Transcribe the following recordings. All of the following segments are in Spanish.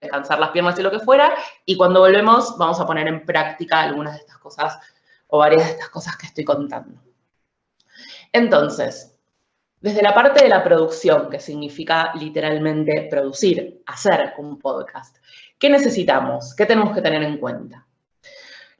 descansar las piernas y lo que fuera, y cuando volvemos vamos a poner en práctica algunas de estas cosas o varias de estas cosas que estoy contando. Entonces, desde la parte de la producción, que significa literalmente producir, hacer un podcast, ¿qué necesitamos? ¿Qué tenemos que tener en cuenta?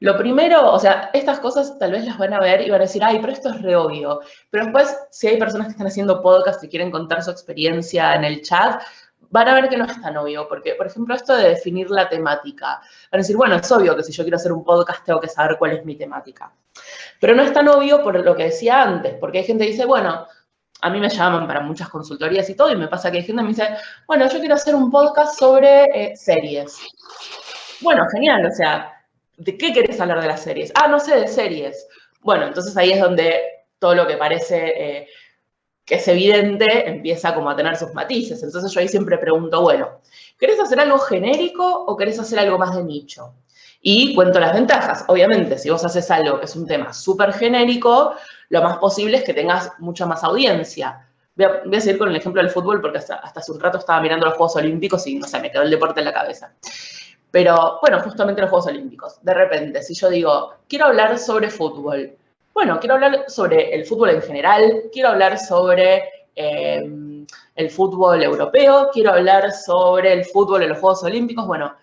Lo primero, o sea, estas cosas tal vez las van a ver y van a decir, ay, pero esto es re obvio. Pero después, si hay personas que están haciendo podcast y quieren contar su experiencia en el chat, van a ver que no es tan obvio. Porque, por ejemplo, esto de definir la temática. Van a decir, bueno, es obvio que si yo quiero hacer un podcast tengo que saber cuál es mi temática. Pero no es tan obvio por lo que decía antes, porque hay gente que dice, bueno, a mí me llaman para muchas consultorías y todo, y me pasa que hay gente que me dice, bueno, yo quiero hacer un podcast sobre series. Bueno, genial, o sea, ¿de qué querés hablar de las series? Ah, no sé, de series. Bueno, entonces ahí es donde todo lo que parece que es evidente empieza como a tener sus matices. Entonces yo ahí siempre pregunto, bueno, ¿querés hacer algo genérico o querés hacer algo más de nicho? Y cuento las ventajas. Obviamente, si vos haces algo que es un tema súper genérico, lo más posible es que tengas mucha más audiencia. Voy a seguir con el ejemplo del fútbol porque hasta hace un rato estaba mirando los Juegos Olímpicos y, no sé, me quedó el deporte en la cabeza. Pero, bueno, justamente los Juegos Olímpicos. De repente, si yo digo, quiero hablar sobre fútbol. Bueno, quiero hablar sobre el fútbol en general, quiero hablar sobre el fútbol europeo, quiero hablar sobre el fútbol en los Juegos Olímpicos. Bueno,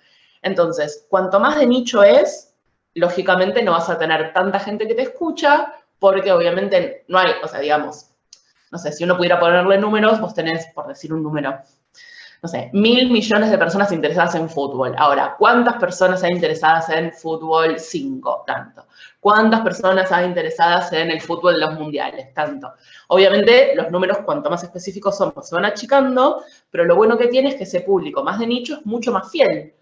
entonces, cuanto más de nicho es, lógicamente no vas a tener tanta gente que te escucha, porque obviamente no hay, o sea, digamos, no sé, si uno pudiera ponerle números, vos tenés, por decir un número, no sé, 1.000 millones de personas interesadas en fútbol. Ahora, ¿cuántas personas hay interesadas en fútbol 5? Tanto. ¿Cuántas personas hay interesadas en el fútbol de los mundiales? Tanto. Obviamente, los números, cuanto más específicos son, pues se van achicando, pero lo bueno que tiene es que ese público más de nicho es mucho más fiel.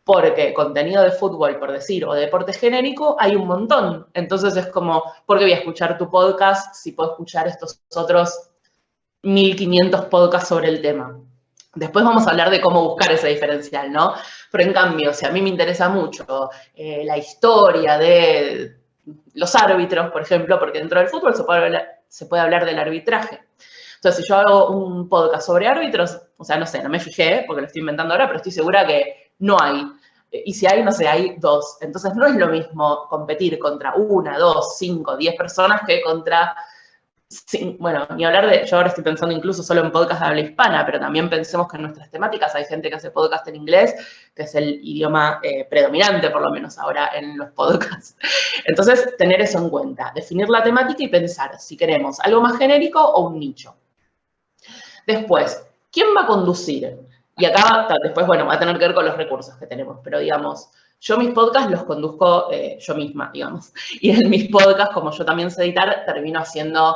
Porque contenido de fútbol, por decir, o de deporte genérico, hay un montón. Entonces es como, ¿por qué voy a escuchar tu podcast si puedo escuchar estos otros 1.500 podcasts sobre el tema? Después vamos a hablar de cómo buscar ese diferencial, ¿no? Pero en cambio, si a mí me interesa mucho la historia de los árbitros, por ejemplo, porque dentro del fútbol se puede hablar del arbitraje. Entonces, si yo hago un podcast sobre árbitros, o sea, no sé, no me fijé, porque lo estoy inventando ahora, pero estoy segura que no hay. Y si hay, no sé, hay 2. Entonces, no es lo mismo competir contra 1, 2, 5, 10 personas que contra... Sí, bueno, ni hablar de, yo ahora estoy pensando incluso solo en podcast de habla hispana, pero también pensemos que en nuestras temáticas hay gente que hace podcast en inglés, que es el idioma predominante, por lo menos ahora en los podcasts. Entonces, tener eso en cuenta, definir la temática y pensar si queremos algo más genérico o un nicho. Después, ¿quién va a conducir? Y acá, después, bueno, va a tener que ver con los recursos que tenemos, pero digamos, yo mis podcasts los conduzco yo misma, digamos. Y en mis podcasts, como yo también sé editar, termino haciendo,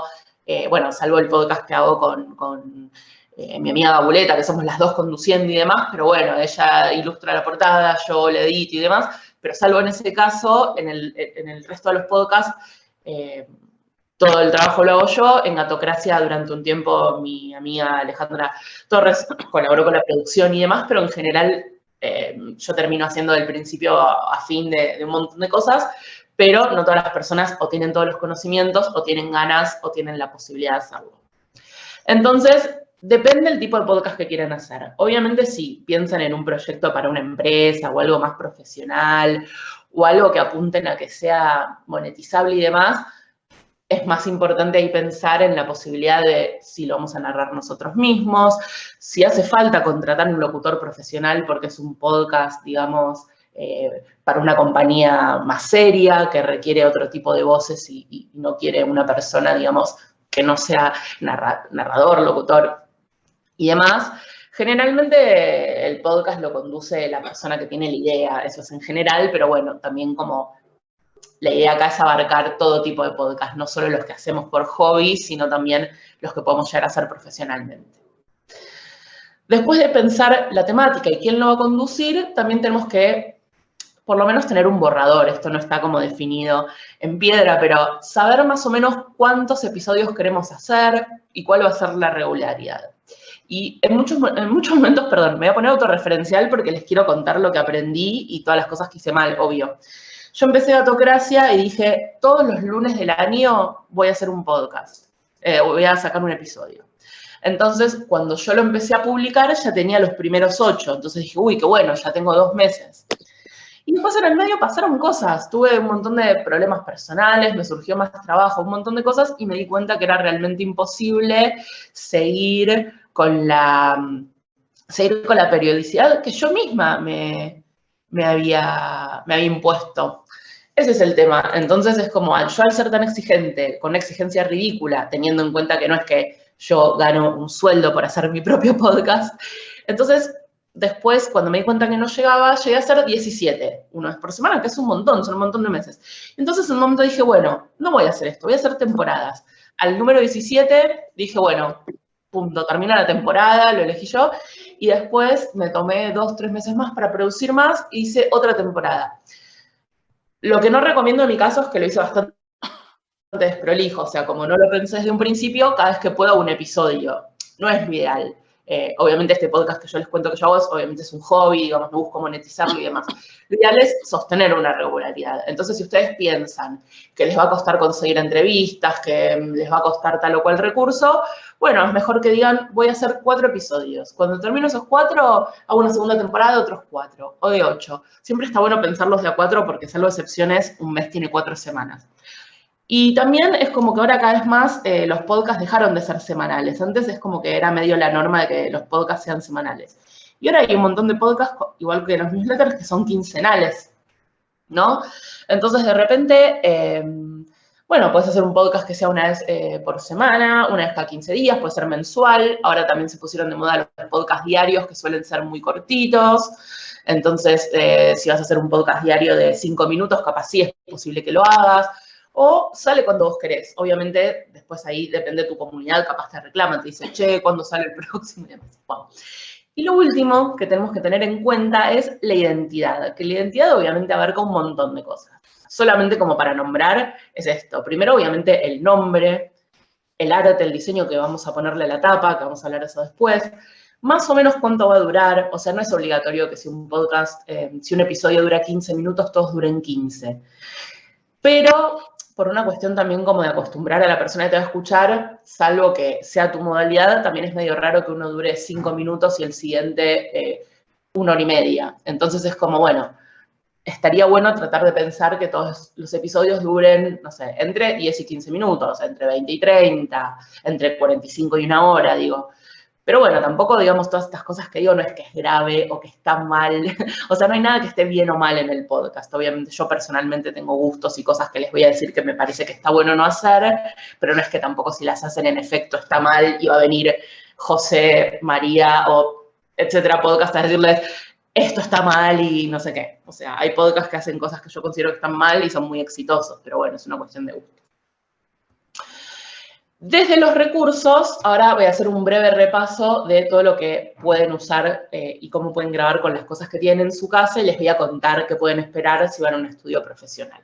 bueno, salvo el podcast que hago con mi amiga Gabuleta, que somos las dos conduciendo y demás, pero bueno, ella ilustra la portada, yo le edito y demás, pero salvo en ese caso, en el resto de los podcasts, todo el trabajo lo hago yo. En Gatocracia durante un tiempo mi amiga Alejandra Torres colaboró con la producción y demás, pero en general yo termino haciendo del principio a fin de un montón de cosas, pero no todas las personas o tienen todos los conocimientos o tienen ganas o tienen la posibilidad de hacerlo. Entonces, depende del tipo de podcast que quieran hacer. Obviamente, si piensan en un proyecto para una empresa o algo más profesional o algo que apunten a que sea monetizable y demás, es más importante ahí pensar en la posibilidad de si lo vamos a narrar nosotros mismos, si hace falta contratar un locutor profesional porque es un podcast, digamos, para una compañía más seria, que requiere otro tipo de voces y no quiere una persona, digamos, que no sea narrador, locutor y demás. Generalmente el podcast lo conduce la persona que tiene la idea, eso es en general, pero bueno, también como la idea acá es abarcar todo tipo de podcast, no solo los que hacemos por hobby, sino también los que podemos llegar a hacer profesionalmente. Después de pensar la temática y quién lo va a conducir, también tenemos que, por lo menos, tener un borrador. Esto no está como definido en piedra, pero saber más o menos cuántos episodios queremos hacer y cuál va a ser la regularidad. Y en muchos momentos, perdón, me voy a poner autorreferencial porque les quiero contar lo que aprendí y todas las cosas que hice mal, obvio. Yo empecé Gatocracia y dije, todos los lunes del año voy a hacer un podcast, voy a sacar un episodio. Entonces, cuando yo lo empecé a publicar, ya tenía los primeros 8. Entonces dije, uy, qué bueno, ya tengo 2 meses. Y después en el medio pasaron cosas. Tuve un montón de problemas personales, me surgió más trabajo, un montón de cosas, y me di cuenta que era realmente imposible seguir con la periodicidad que yo misma me había impuesto. Ese es el tema. Entonces es como, yo al ser tan exigente, con una exigencia ridícula, teniendo en cuenta que no es que yo gano un sueldo por hacer mi propio podcast, entonces después, cuando me di cuenta que no llegaba, llegué a hacer 17, una vez por semana, que es un montón, son un montón de meses. Entonces en un momento dije, bueno, no voy a hacer esto, voy a hacer temporadas. Al número 17 dije, bueno, punto, termina la temporada, lo elegí yo, y después me tomé 2, 3 meses más para producir más, e hice otra temporada. Lo que no recomiendo en mi caso es que lo hice bastante desprolijo, o sea, como no lo pensé desde un principio, cada vez que puedo un episodio. No es lo ideal. Obviamente este podcast que yo les cuento que yo hago obviamente es un hobby, digamos, no busco monetizarlo y demás. Lo ideal es sostener una regularidad. Entonces, si ustedes piensan que les va a costar conseguir entrevistas, que les va a costar tal o cual recurso, bueno, es mejor que digan, voy a hacer 4 episodios. Cuando termino esos 4, hago una segunda temporada de otros 4, o de 8. Siempre está bueno pensarlos de a 4 porque, salvo excepciones, un mes tiene 4 semanas. Y también es como que ahora cada vez más los podcasts dejaron de ser semanales. Antes es como que era medio la norma de que los podcasts sean semanales. Y ahora hay un montón de podcasts, igual que los newsletters, que son quincenales, ¿no? Entonces, de repente, bueno, puedes hacer un podcast que sea una vez por semana, una vez cada 15 días, puede ser mensual. Ahora también se pusieron de moda los podcasts diarios, que suelen ser muy cortitos. Entonces, si vas a hacer un podcast diario de 5 minutos, capaz sí es posible que lo hagas. O sale cuando vos querés. Obviamente, después ahí depende de tu comunidad, capaz te reclama, te dice, che, ¿cuándo sale el próximo? Bueno. Y lo último que tenemos que tener en cuenta es la identidad, que la identidad obviamente abarca un montón de cosas. Solamente como para nombrar es esto. Primero, obviamente, el nombre, el arte, el diseño que vamos a ponerle a la tapa, que vamos a hablar de eso después. Más o menos cuánto va a durar, o sea, no es obligatorio que si un podcast, si un episodio dura 15 minutos, todos duren 15. Pero por una cuestión también como de acostumbrar a la persona que te va a escuchar, salvo que sea tu modalidad, también es medio raro que uno dure 5 minutos y el siguiente 1 hora y media. Entonces es como, bueno, estaría bueno tratar de pensar que todos los episodios duren, no sé, entre 10 y 15 minutos, entre 20 y 30, entre 45 y 1 hora, digo. Pero bueno, tampoco, digamos, todas estas cosas que digo no es que es grave o que está mal. O sea, no hay nada que esté bien o mal en el podcast. Obviamente yo personalmente tengo gustos y cosas que les voy a decir que me parece que está bueno no hacer, pero no es que tampoco si las hacen en efecto está mal y va a venir José, María o etcétera podcast a decirles esto está mal y no sé qué. O sea, hay podcasts que hacen cosas que yo considero que están mal y son muy exitosos, pero bueno, es una cuestión de gusto. Desde los recursos, ahora voy a hacer un breve repaso de todo lo que pueden usar y cómo pueden grabar con las cosas que tienen en su casa y les voy a contar qué pueden esperar si van a un estudio profesional.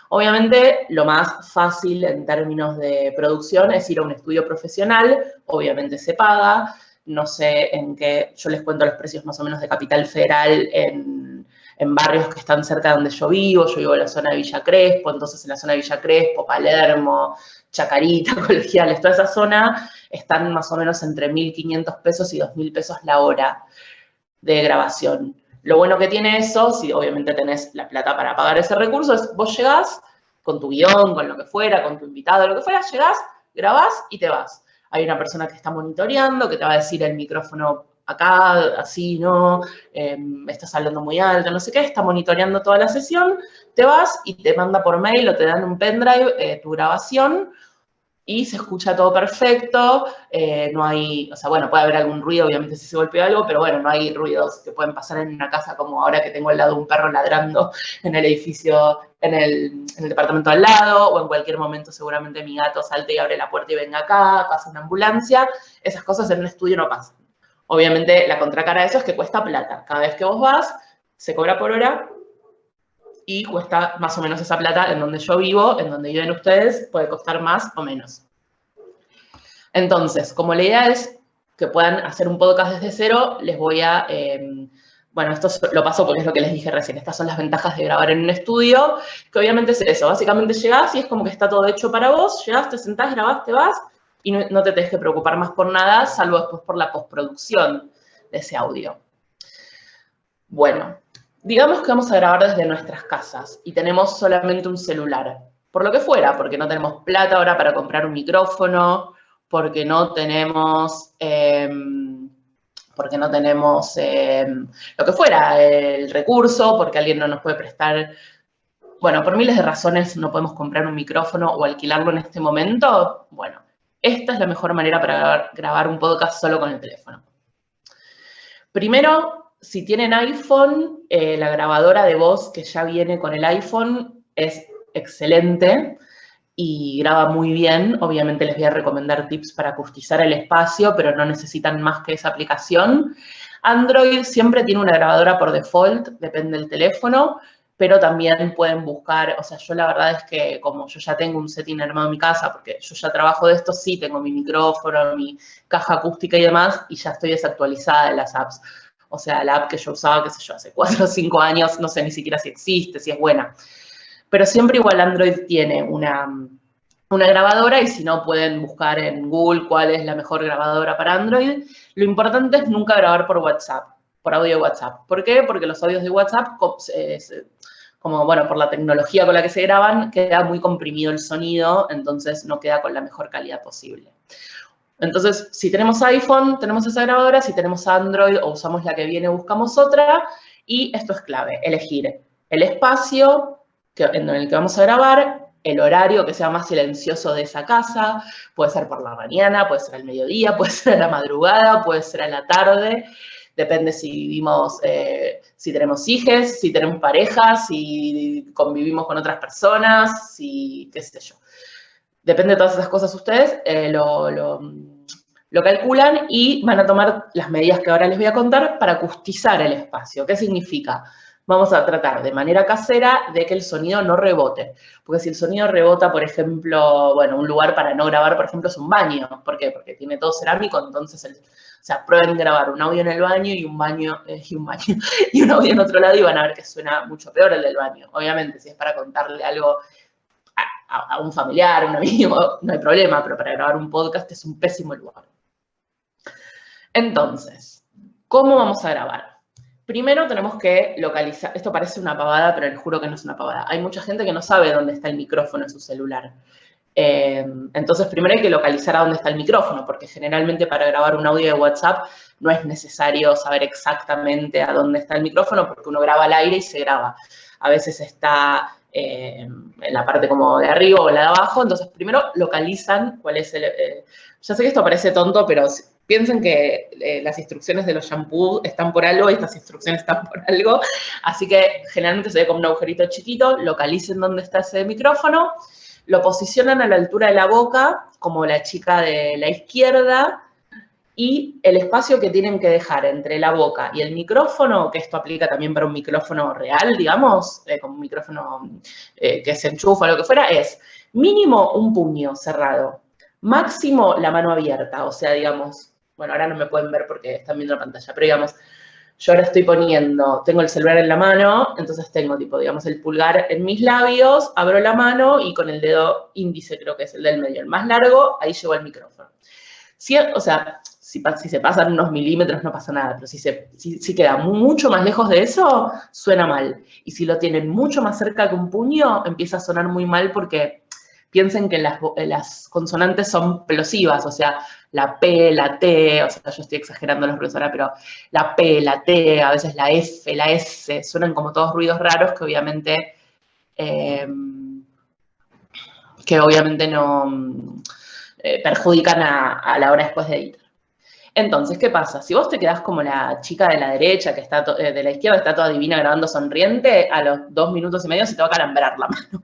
Obviamente, lo más fácil en términos de producción es ir a un estudio profesional, obviamente se paga, no sé en qué, yo les cuento los precios más o menos de Capital Federal en barrios que están cerca de donde yo vivo en la zona de Villa Crespo, entonces en la zona de Villa Crespo, Palermo, Chacarita, Colegiales, toda esa zona están más o menos entre 1.500 pesos y 2.000 pesos la hora de grabación. Lo bueno que tiene eso, si obviamente tenés la plata para pagar ese recurso, es vos llegás con tu guión, con lo que fuera, con tu invitado, lo que fuera, llegás, grabás y te vas. Hay una persona que está monitoreando, que te va a decir el micrófono acá, así, ¿no? Estás hablando muy alto, no sé qué, está monitoreando toda la sesión, te vas y te manda por mail o te dan un pendrive tu grabación y se escucha todo perfecto, no hay, o sea, bueno, puede haber algún ruido, obviamente si se golpea algo, pero bueno, no hay ruidos que pueden pasar en una casa como ahora que tengo al lado un perro ladrando en el edificio, en el departamento al lado, o en cualquier momento seguramente mi gato salte y abre la puerta y venga acá, pasa una ambulancia, esas cosas en un estudio no pasan. Obviamente la contracara de eso es que cuesta plata, cada vez que vos vas, se cobra por hora, y cuesta más o menos esa plata en donde yo vivo, en donde viven ustedes, puede costar más o menos. Entonces, como la idea es que puedan hacer un podcast desde cero, les voy a, bueno, esto lo paso porque es lo que les dije recién, estas son las ventajas de grabar en un estudio, que obviamente es eso, básicamente llegás y es como que está todo hecho para vos, llegás, te sentás, grabás, te vas, y no te tenés que preocupar más por nada, salvo después por la postproducción de ese audio. Bueno, digamos que vamos a grabar desde nuestras casas y tenemos solamente un celular, por lo que fuera, porque no tenemos plata ahora para comprar un micrófono, porque no tenemos lo que fuera, el recurso, porque alguien no nos puede prestar. Bueno, por miles de razones no podemos comprar un micrófono o alquilarlo en este momento. Bueno, esta es la mejor manera para grabar un podcast solo con el teléfono. Primero, si tienen iPhone, la grabadora de voz que ya viene con el iPhone es excelente y graba muy bien. Obviamente les voy a recomendar tips para acustizar el espacio, pero no necesitan más que esa aplicación. Android siempre tiene una grabadora por default, depende del teléfono, pero también pueden buscar, o sea, yo la verdad es que como yo ya tengo un setting armado en mi casa, porque yo ya trabajo de esto, sí tengo mi micrófono, mi caja acústica y demás, y ya estoy desactualizada de las apps. O sea, la app que yo usaba, qué sé yo, hace 4 o 5 años, no sé ni siquiera si existe, si es buena. Pero siempre igual Android tiene una grabadora y si no pueden buscar en Google cuál es la mejor grabadora para Android. Lo importante es nunca grabar por WhatsApp, por audio de WhatsApp. ¿Por qué? Porque los audios de WhatsApp, como bueno, por la tecnología con la que se graban, queda muy comprimido el sonido, entonces no queda con la mejor calidad posible. Entonces, si tenemos iPhone, tenemos esa grabadora, si tenemos Android o usamos la que viene, buscamos otra, y esto es clave, elegir el espacio en el que vamos a grabar, el horario que sea más silencioso de esa casa, puede ser por la mañana, puede ser al mediodía, puede ser a la madrugada, puede ser a la tarde, depende si vivimos, si tenemos hijos, si tenemos parejas, si convivimos con otras personas, si qué sé yo. Depende de todas esas cosas ustedes, lo calculan y van a tomar las medidas que ahora les voy a contar para acustizar el espacio. ¿Qué significa? Vamos a tratar de manera casera de que el sonido no rebote. Porque si el sonido rebota, por ejemplo, bueno, un lugar para no grabar, por ejemplo, es un baño. ¿Por qué? Porque tiene todo cerámico, entonces, o sea, prueben grabar un audio en el baño y un audio en otro lado y van a ver que suena mucho peor el del baño. Obviamente, si es para contarle algo a un familiar, a un amigo, no hay problema, pero para grabar un podcast es un pésimo lugar. Entonces, ¿cómo vamos a grabar? Primero tenemos que localizar, esto parece una pavada, pero les juro que no es una pavada. Hay mucha gente que no sabe dónde está el micrófono en su celular. Entonces, primero hay que localizar a dónde está el micrófono, porque generalmente para grabar un audio de WhatsApp no es necesario saber exactamente a dónde está el micrófono, porque uno graba al aire y se graba. A veces está en la parte como de arriba o la de abajo, entonces primero localizan cuál es el... ya sé que esto parece tonto, pero piensen que las instrucciones de los shampoos están por algo y estas instrucciones están por algo, así que generalmente se ve como un agujerito chiquito, localicen dónde está ese micrófono, lo posicionan a la altura de la boca, como la chica de la izquierda, y el espacio que tienen que dejar entre la boca y el micrófono, que esto aplica también para un micrófono real, digamos, como un micrófono que se enchufa o lo que fuera, es mínimo un puño cerrado, máximo la mano abierta, o sea, digamos, bueno, ahora no me pueden ver porque están viendo la pantalla, pero digamos, yo ahora estoy tengo el celular en la mano, entonces tengo tipo, digamos, el pulgar en mis labios, abro la mano y con el dedo índice, creo que es el del medio, el más largo, ahí llevo el micrófono. O sea, si se pasan unos milímetros no pasa nada, pero si queda mucho más lejos de eso, suena mal. Y si lo tienen mucho más cerca que un puño, empieza a sonar muy mal porque piensen que las consonantes son plosivas, o sea, la P, la T, o sea, yo estoy exagerando los ruidos ahora, pero la P, la T, a veces la F, la S, suenan como todos ruidos raros que obviamente no perjudican a la hora después de editar. Entonces, ¿qué pasa? Si vos te quedás como la chica de la derecha, que está de la izquierda, está toda divina grabando sonriente, a los 2 minutos y medio se te va a calambrar la mano.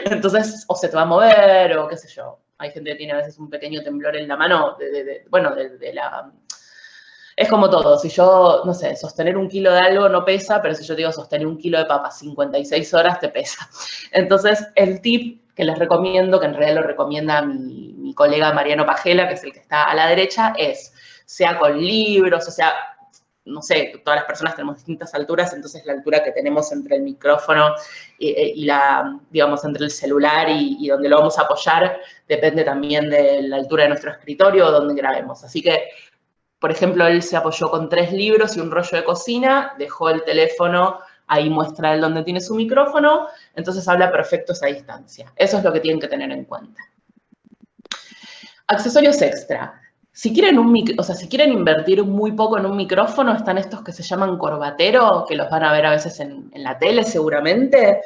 Entonces, o se te va a mover, o qué sé yo. Hay gente que tiene a veces un pequeño temblor en la mano, es como todo, si yo, no sé, sostener 1 kilo de algo no pesa, pero si yo te digo sostener 1 kilo de papas 56 horas, te pesa. Entonces, el tip que les recomiendo, que en realidad lo recomienda mi colega Mariano Pajela, que es el que está a la derecha, es, sea con libros, o sea, no sé, todas las personas tenemos distintas alturas, entonces la altura que tenemos entre el micrófono y digamos, entre el celular y donde lo vamos a apoyar depende también de la altura de nuestro escritorio o donde grabemos. Así que, por ejemplo, él se apoyó con 3 libros y un rollo de cocina, dejó el teléfono, ahí muestra él dónde tiene su micrófono, entonces habla perfecto esa distancia. Eso es lo que tienen que tener en cuenta. Accesorios extra. Si quieren, si quieren invertir muy poco en un micrófono, están estos que se llaman corbatero, que los van a ver a veces en la tele seguramente,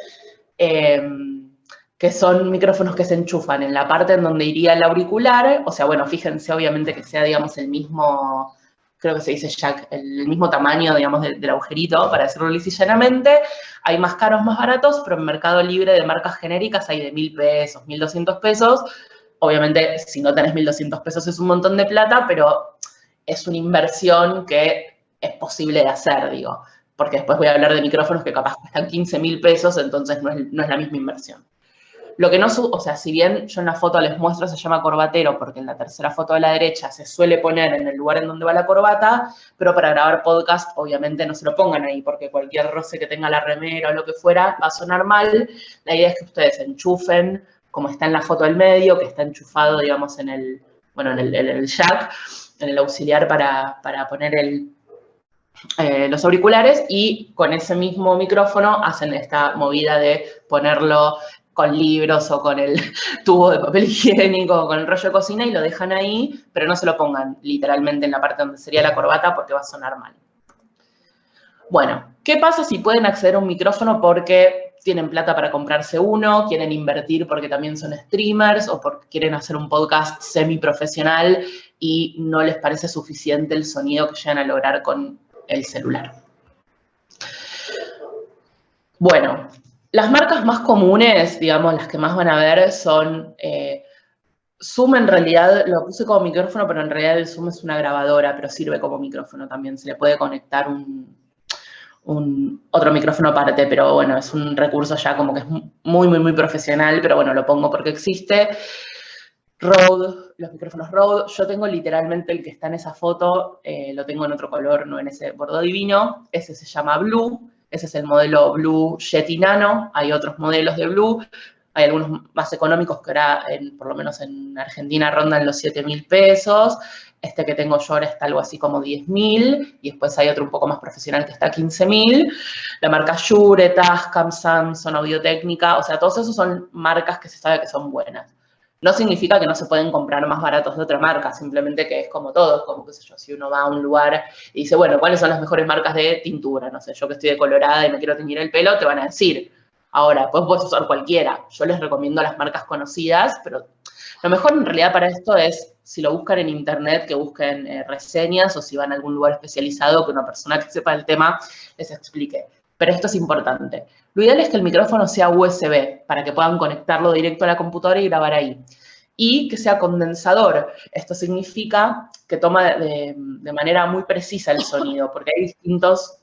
que son micrófonos que se enchufan en la parte en donde iría el auricular. O sea, bueno, fíjense obviamente que sea, digamos, el mismo, creo que se dice jack, el mismo tamaño, digamos, del agujerito, para decirlo lisa y llanamente. Hay más caros, más baratos, pero en Mercado Libre de marcas genéricas hay de 1.000 pesos, 1.200 pesos. Obviamente, si no tenés 1.200 pesos es un montón de plata, pero es una inversión que es posible de hacer, digo. Porque después voy a hablar de micrófonos que capaz cuestan 15.000 pesos, entonces no es la misma inversión. Lo que no, o sea, si bien yo en la foto les muestro, se llama corbatero, porque en la tercera foto de la derecha se suele poner en el lugar en donde va la corbata, pero para grabar podcast, obviamente no se lo pongan ahí, porque cualquier roce que tenga la remera o lo que fuera va a sonar mal. La idea es que ustedes enchufen, como está en la foto del medio, que está enchufado, digamos, en el jack, en el auxiliar para poner los auriculares, y con ese mismo micrófono hacen esta movida de ponerlo con libros o con el tubo de papel higiénico o con el rollo de cocina y lo dejan ahí, pero no se lo pongan literalmente en la parte donde sería la corbata porque va a sonar mal. Bueno, ¿qué pasa si pueden acceder a un micrófono porque tienen plata para comprarse uno, quieren invertir porque también son streamers o porque quieren hacer un podcast semiprofesional y no les parece suficiente el sonido que llegan a lograr con el celular? Bueno, las marcas más comunes, digamos, las que más van a ver son Zoom. En realidad lo puse como micrófono, pero en realidad el Zoom es una grabadora, pero sirve como micrófono también. Se le puede conectar otro micrófono aparte, pero bueno, es un recurso ya como que es muy, muy, muy profesional, pero bueno, lo pongo porque existe. Rode, los micrófonos Rode, yo tengo literalmente el que está en esa foto, lo tengo en otro color, no en ese bordo divino, ese se llama Blue, ese es el modelo Blue Yeti Nano, hay otros modelos de Blue, hay algunos más económicos que ahora, por lo menos en Argentina, rondan los 7.000 pesos, este que tengo yo ahora está algo así como 10.000, y después hay otro un poco más profesional que está a 15.000, la marca Shure, Tascam, Samsung, Audio-Técnica, o sea, todos esos son marcas que se sabe que son buenas. No significa que no se pueden comprar más baratos de otra marca, simplemente que es como todo, es como, qué sé yo, si uno va a un lugar y dice, bueno, ¿cuáles son las mejores marcas de tintura? No sé, yo que estoy de Colorada y me quiero teñir el pelo, te van a decir. Ahora, pues puedes usar cualquiera. Yo les recomiendo las marcas conocidas, pero lo mejor en realidad para esto es, si lo buscan en internet, que busquen reseñas, o si van a algún lugar especializado, que una persona que sepa el tema les explique. Pero esto es importante. Lo ideal es que el micrófono sea USB, para que puedan conectarlo directo a la computadora y grabar ahí. Y que sea condensador. Esto significa que toma de manera muy precisa el sonido, porque hay distintos...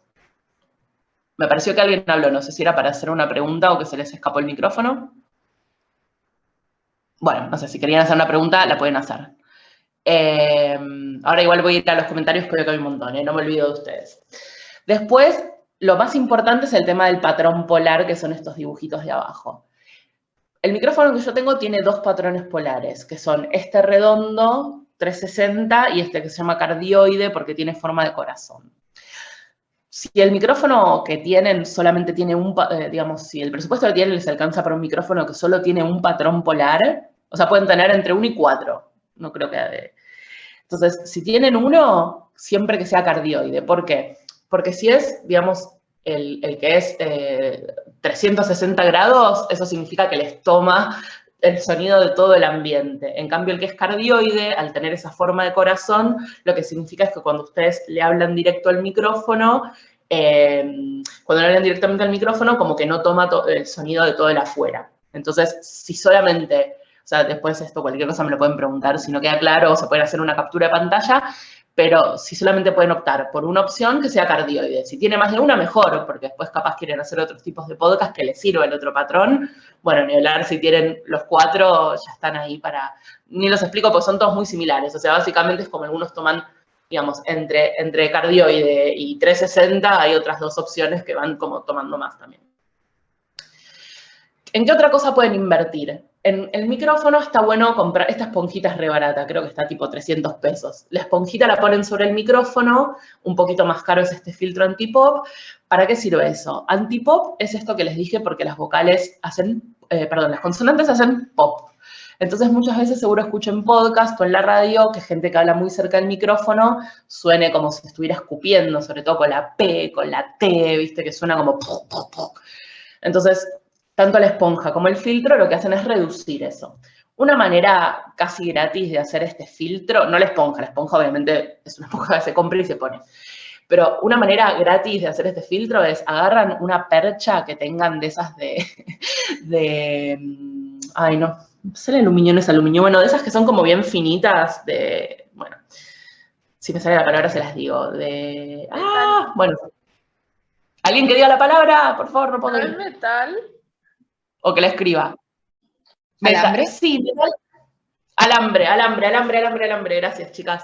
Me pareció que alguien habló, no sé si era para hacer una pregunta o que se les escapó el micrófono. Bueno, no sé, si querían hacer una pregunta, la pueden hacer. Ahora igual voy a ir a los comentarios, creo que hay un montón, no me olvido de ustedes. Después, lo más importante es el tema del patrón polar, que son estos dibujitos de abajo. El micrófono que yo tengo tiene 2 patrones polares, que son este redondo, 360, y este que se llama cardioide porque tiene forma de corazón. Si el micrófono que tienen solamente tiene digamos, si el presupuesto que tienen les alcanza para un micrófono que solo tiene un patrón polar, o sea, pueden tener entre 1 y 4, no creo que... Entonces, si tienen uno, siempre que sea cardioide. ¿Por qué? Porque si es, digamos, el que es 360 grados, eso significa que les toma el sonido de todo el ambiente. En cambio, el que es cardioide, al tener esa forma de corazón, lo que significa es que cuando ustedes le hablan directo al micrófono, cuando le hablan directamente al micrófono, como que no toma el sonido de todo el afuera. Entonces, si solamente... O sea, después esto, cualquier cosa me lo pueden preguntar si no queda claro, o se puede hacer una captura de pantalla, pero si solamente pueden optar por una opción que sea cardioide. Si tiene más de una, mejor, porque después capaz quieren hacer otros tipos de podcast que les sirva el otro patrón. Bueno, ni hablar, si tienen los 4, ya están ahí para... Ni los explico porque son todos muy similares. O sea, básicamente es como algunos toman digamos, entre cardioide y 360 hay otras 2 opciones que van como tomando más también. ¿En qué otra cosa pueden invertir? En el micrófono está bueno comprar, esta esponjita es re barata, creo que está tipo 300 pesos. La esponjita la ponen sobre el micrófono, un poquito más caro es este filtro antipop. ¿Para qué sirve eso? Antipop es esto que les dije porque las vocales hacen, las consonantes hacen pop. Entonces muchas veces seguro escucho en podcast o en la radio que gente que habla muy cerca del micrófono suene como si estuviera escupiendo, sobre todo con la P, con la T, viste, que suena como... Entonces, tanto la esponja como el filtro lo que hacen es reducir eso. Una manera casi gratis de hacer este filtro, no la esponja obviamente es una esponja que se compra y se pone, pero una manera gratis de hacer este filtro es agarran una percha que tengan de esas ay no, ¿es el aluminio? No es aluminio, bueno, de esas que son como bien finitas bueno, si me sale la palabra se las digo, bueno. ¿Alguien que diga la palabra? Por favor, no puedo ir. ¿Metal? O que la escriba. ¿Alambre? Sí, metal. Alambre. Gracias, chicas.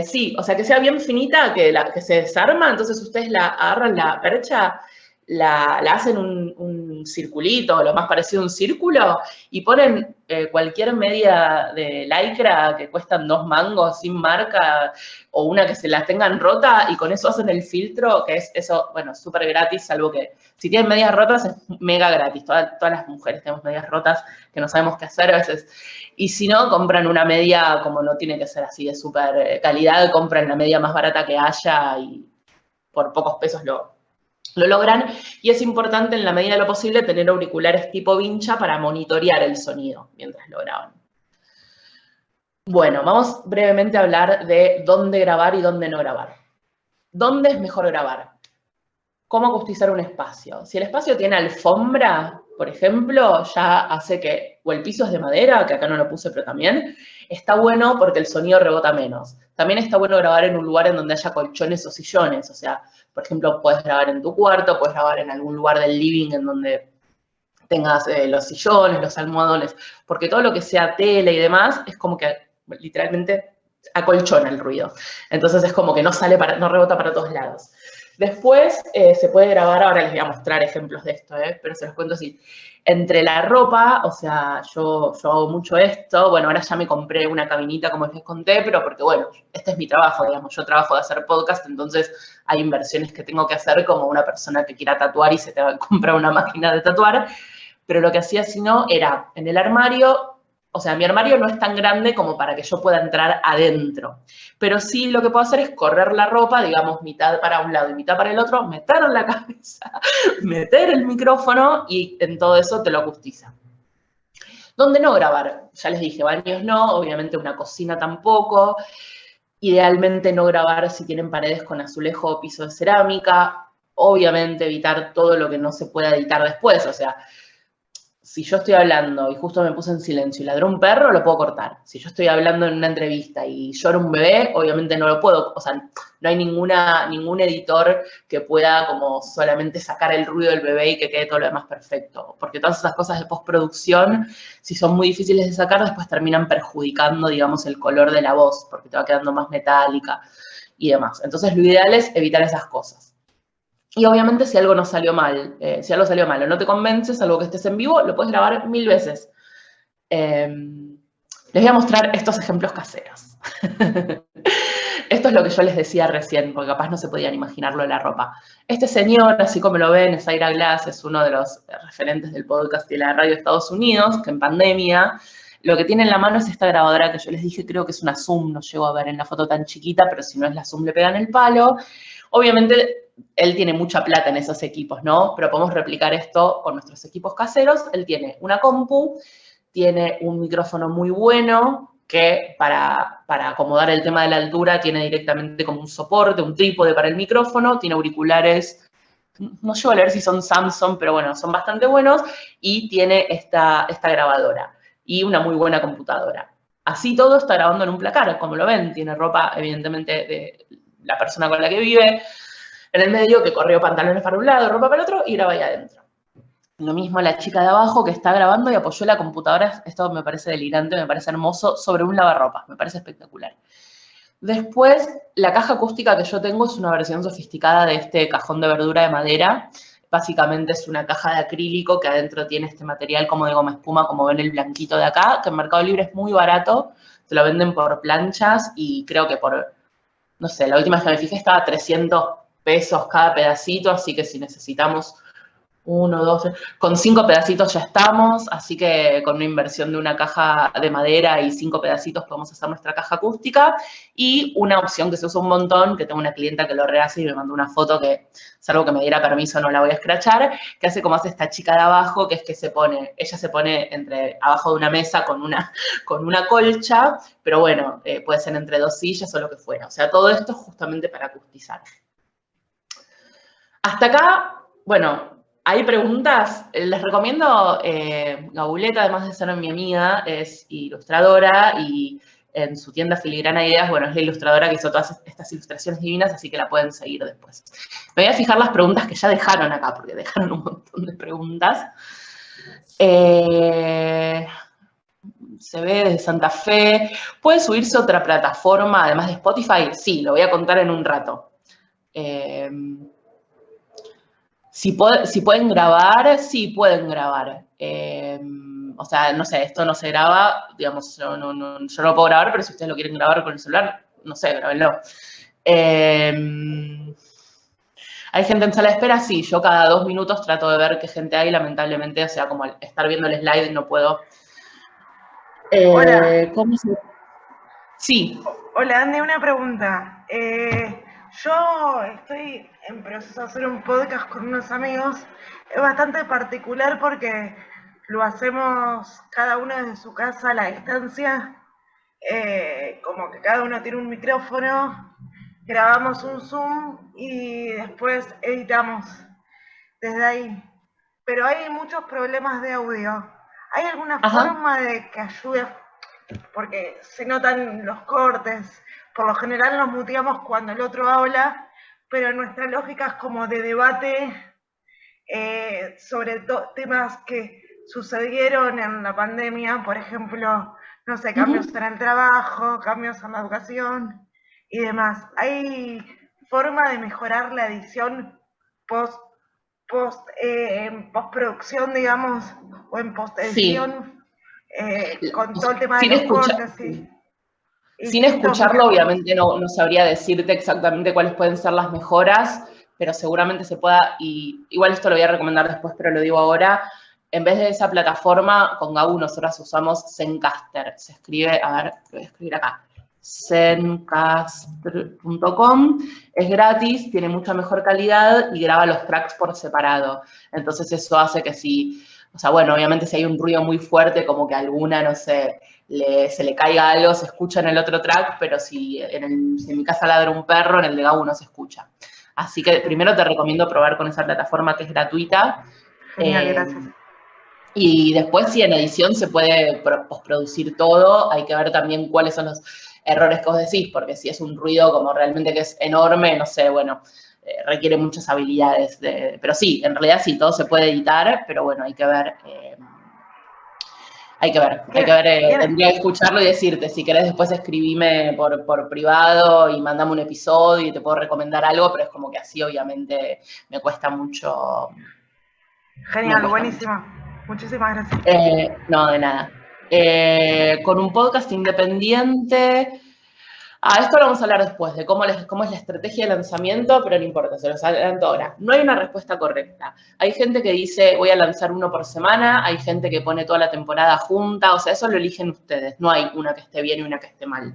Sí, o sea, que sea bien finita, que se desarma, entonces ustedes la agarran la percha, la hacen un circulito, lo más parecido a un círculo, y ponen cualquier media de lycra que cuestan 2 mangos sin marca, o una que se la tengan rota, y con eso hacen el filtro, que es eso, bueno, súper gratis, salvo que si tienen medias rotas es mega gratis. Todas las mujeres tenemos medias rotas que no sabemos qué hacer a veces. Y si no, compran una media, como no tiene que ser así de súper calidad, compran la media más barata que haya y por pocos pesos lo logran. Y es importante, en la medida de lo posible, tener auriculares tipo vincha para monitorear el sonido mientras lo graban. Bueno, vamos brevemente a hablar de dónde grabar y dónde no grabar. ¿Dónde es mejor grabar? ¿Cómo acustizar un espacio? Si el espacio tiene alfombra, por ejemplo, ya hace que, o el piso es de madera, que acá no lo puse, pero también, está bueno porque el sonido rebota menos. También está bueno grabar en un lugar en donde haya colchones o sillones, o sea, por ejemplo, puedes grabar en tu cuarto, puedes grabar en algún lugar del living en donde tengas los sillones, los almohadones, porque todo lo que sea tela y demás es como que literalmente acolchona el ruido. Entonces es como que no no rebota para todos lados. Después se puede grabar, ahora les voy a mostrar ejemplos de esto, pero se los cuento así. Entre la ropa, o sea, yo hago mucho esto, bueno, ahora ya me compré una cabinita como les conté, pero porque bueno, este es mi trabajo, digamos, yo trabajo de hacer podcast, entonces hay inversiones que tengo que hacer como una persona que quiera tatuar y se te va a comprar una máquina de tatuar, pero lo que hacía si no era en el armario, o sea, mi armario no es tan grande como para que yo pueda entrar adentro, pero sí lo que puedo hacer es correr la ropa, digamos, mitad para un lado y mitad para el otro, meter la cabeza, meter el micrófono y en todo eso te lo acustiza. ¿Dónde no grabar? Ya les dije, baños no, obviamente una cocina tampoco. Idealmente no grabar si tienen paredes con azulejo o piso de cerámica. Obviamente evitar todo lo que no se pueda editar después, o sea, si yo estoy hablando y justo me puse en silencio y ladró un perro, lo puedo cortar. Si yo estoy hablando en una entrevista y llora un bebé, obviamente no lo puedo. O sea, no hay ningún editor que pueda como solamente sacar el ruido del bebé y que quede todo lo demás perfecto. Porque todas esas cosas de postproducción, si son muy difíciles de sacar, después terminan perjudicando, digamos, el color de la voz, porque te va quedando más metálica y demás. Entonces, lo ideal es evitar esas cosas. Y obviamente si algo no salió mal, si algo salió mal o no te convences, algo que estés en vivo, lo puedes grabar 1000 veces. Les voy a mostrar estos ejemplos caseros. Esto es lo que yo les decía recién, porque capaz no se podían imaginarlo de la ropa. Este señor, así como lo ven, es Ira Glass, es uno de los referentes del podcast y la radio de Estados Unidos, que en pandemia lo que tiene en la mano es esta grabadora que yo les dije, creo que es una Zoom, no llego a ver en la foto tan chiquita, pero si no es la Zoom le pegan el palo. Obviamente él tiene mucha plata en esos equipos, ¿no? Pero podemos replicar esto con nuestros equipos caseros. Él tiene una compu, tiene un micrófono muy bueno, que para acomodar el tema de la altura tiene directamente como un soporte, un trípode para el micrófono, tiene auriculares, no llego a leer si son Samsung, pero bueno, son bastante buenos, y tiene esta grabadora y una muy buena computadora. Así todo está grabando en un placar, como lo ven, tiene ropa evidentemente de la persona con la que vive, en el medio, que corrió pantalones para un lado, ropa para el otro, y graba ahí adentro. Lo mismo la chica de abajo que está grabando y apoyó la computadora, esto me parece delirante, me parece hermoso, sobre un lavarropas, me parece espectacular. Después, la caja acústica que yo tengo es una versión sofisticada de este cajón de verdura de madera. Básicamente es una caja de acrílico que adentro tiene este material como de goma espuma, como ven el blanquito de acá, que en Mercado Libre es muy barato. Se lo venden por planchas y creo que por, no sé, la última vez que me fijé estaba a 300 pesos cada pedacito, así que si necesitamos 1, 2, 3, con 5 pedacitos ya estamos, así que con una inversión de una caja de madera y 5 pedacitos podemos hacer nuestra caja acústica. Y una opción que se usa un montón, que tengo una clienta que lo rehace y me mandó una foto que, salvo que me diera permiso, no la voy a escrachar, que hace como hace esta chica de abajo, que es que ella se pone abajo de una mesa con una colcha, pero bueno, puede ser entre 2 sillas o lo que fuera. O sea, todo esto es justamente para acustizar. Hasta acá, bueno, ¿hay preguntas? Les recomiendo, Gabuleta, además de ser mi amiga, es ilustradora y en su tienda Filigrana Ideas, bueno, es la ilustradora que hizo todas estas ilustraciones divinas, así que la pueden seguir después. Me voy a fijar las preguntas que ya dejaron acá, porque dejaron un montón de preguntas. Se ve desde Santa Fe. ¿Puede subirse otra plataforma además de Spotify? Sí, lo voy a contar en un rato. Si pueden grabar, sí pueden grabar. O sea, no sé, esto no se graba, digamos, yo no puedo grabar, pero si ustedes lo quieren grabar con el celular, no sé, grábenlo. ¿Hay gente en sala de espera? Sí, yo cada 2 minutos trato de ver qué gente hay, lamentablemente, o sea, como al estar viendo el slide no puedo. Hola. ¿Cómo se...? Sí. Hola, Andy, una pregunta. Yo estoy en proceso de hacer un podcast con unos amigos. Es bastante particular porque lo hacemos cada uno desde su casa a la distancia. Como que cada uno tiene un micrófono, grabamos un Zoom y después editamos desde ahí. Pero hay muchos problemas de audio. ¿Hay alguna forma de que ayude? Porque se notan los cortes. Por lo general nos muteamos cuando el otro habla, pero nuestra lógica es como de debate sobre temas que sucedieron en la pandemia, por ejemplo, no sé, cambios en el trabajo, cambios en la educación y demás. ¿Hay forma de mejorar la edición en postproducción, digamos, o en postedición? Sí. Con todo el tema de los cortes Sin escucharlo, obviamente no sabría decirte exactamente cuáles pueden ser las mejoras, pero seguramente se pueda, y igual esto lo voy a recomendar después, pero lo digo ahora, en vez de esa plataforma, con Gabu nosotras usamos Zencastr, se escribe, a ver, lo voy a escribir acá, zencastr.com, es gratis, tiene mucha mejor calidad y graba los tracks por separado, entonces eso hace que si, o sea, bueno, obviamente si hay un ruido muy fuerte, como que alguna, no sé, se le caiga algo, se escucha en el otro track, pero si en mi casa ladra un perro, en el de Gabu no se escucha. Así que primero te recomiendo probar con esa plataforma que es gratuita. Genial, gracias. Y después, si en edición se puede postproducir todo, hay que ver también cuáles son los errores que vos decís, porque si es un ruido como realmente que es enorme, no sé, bueno, requiere muchas habilidades. Pero sí, en realidad sí, todo se puede editar, pero bueno, hay que ver, tendría que escucharlo y decirte, si querés después escribime por privado y mandame un episodio y te puedo recomendar algo, pero es como que así obviamente me cuesta mucho. Genial, buenísimo. Muchísimas gracias. No, de nada. Con un podcast independiente, esto lo vamos a hablar después, de cómo es la estrategia de lanzamiento, pero no importa, se los adelanto ahora. No hay una respuesta correcta. Hay gente que dice, voy a lanzar uno por semana, hay gente que pone toda la temporada junta, o sea, eso lo eligen ustedes, no hay una que esté bien y una que esté mal.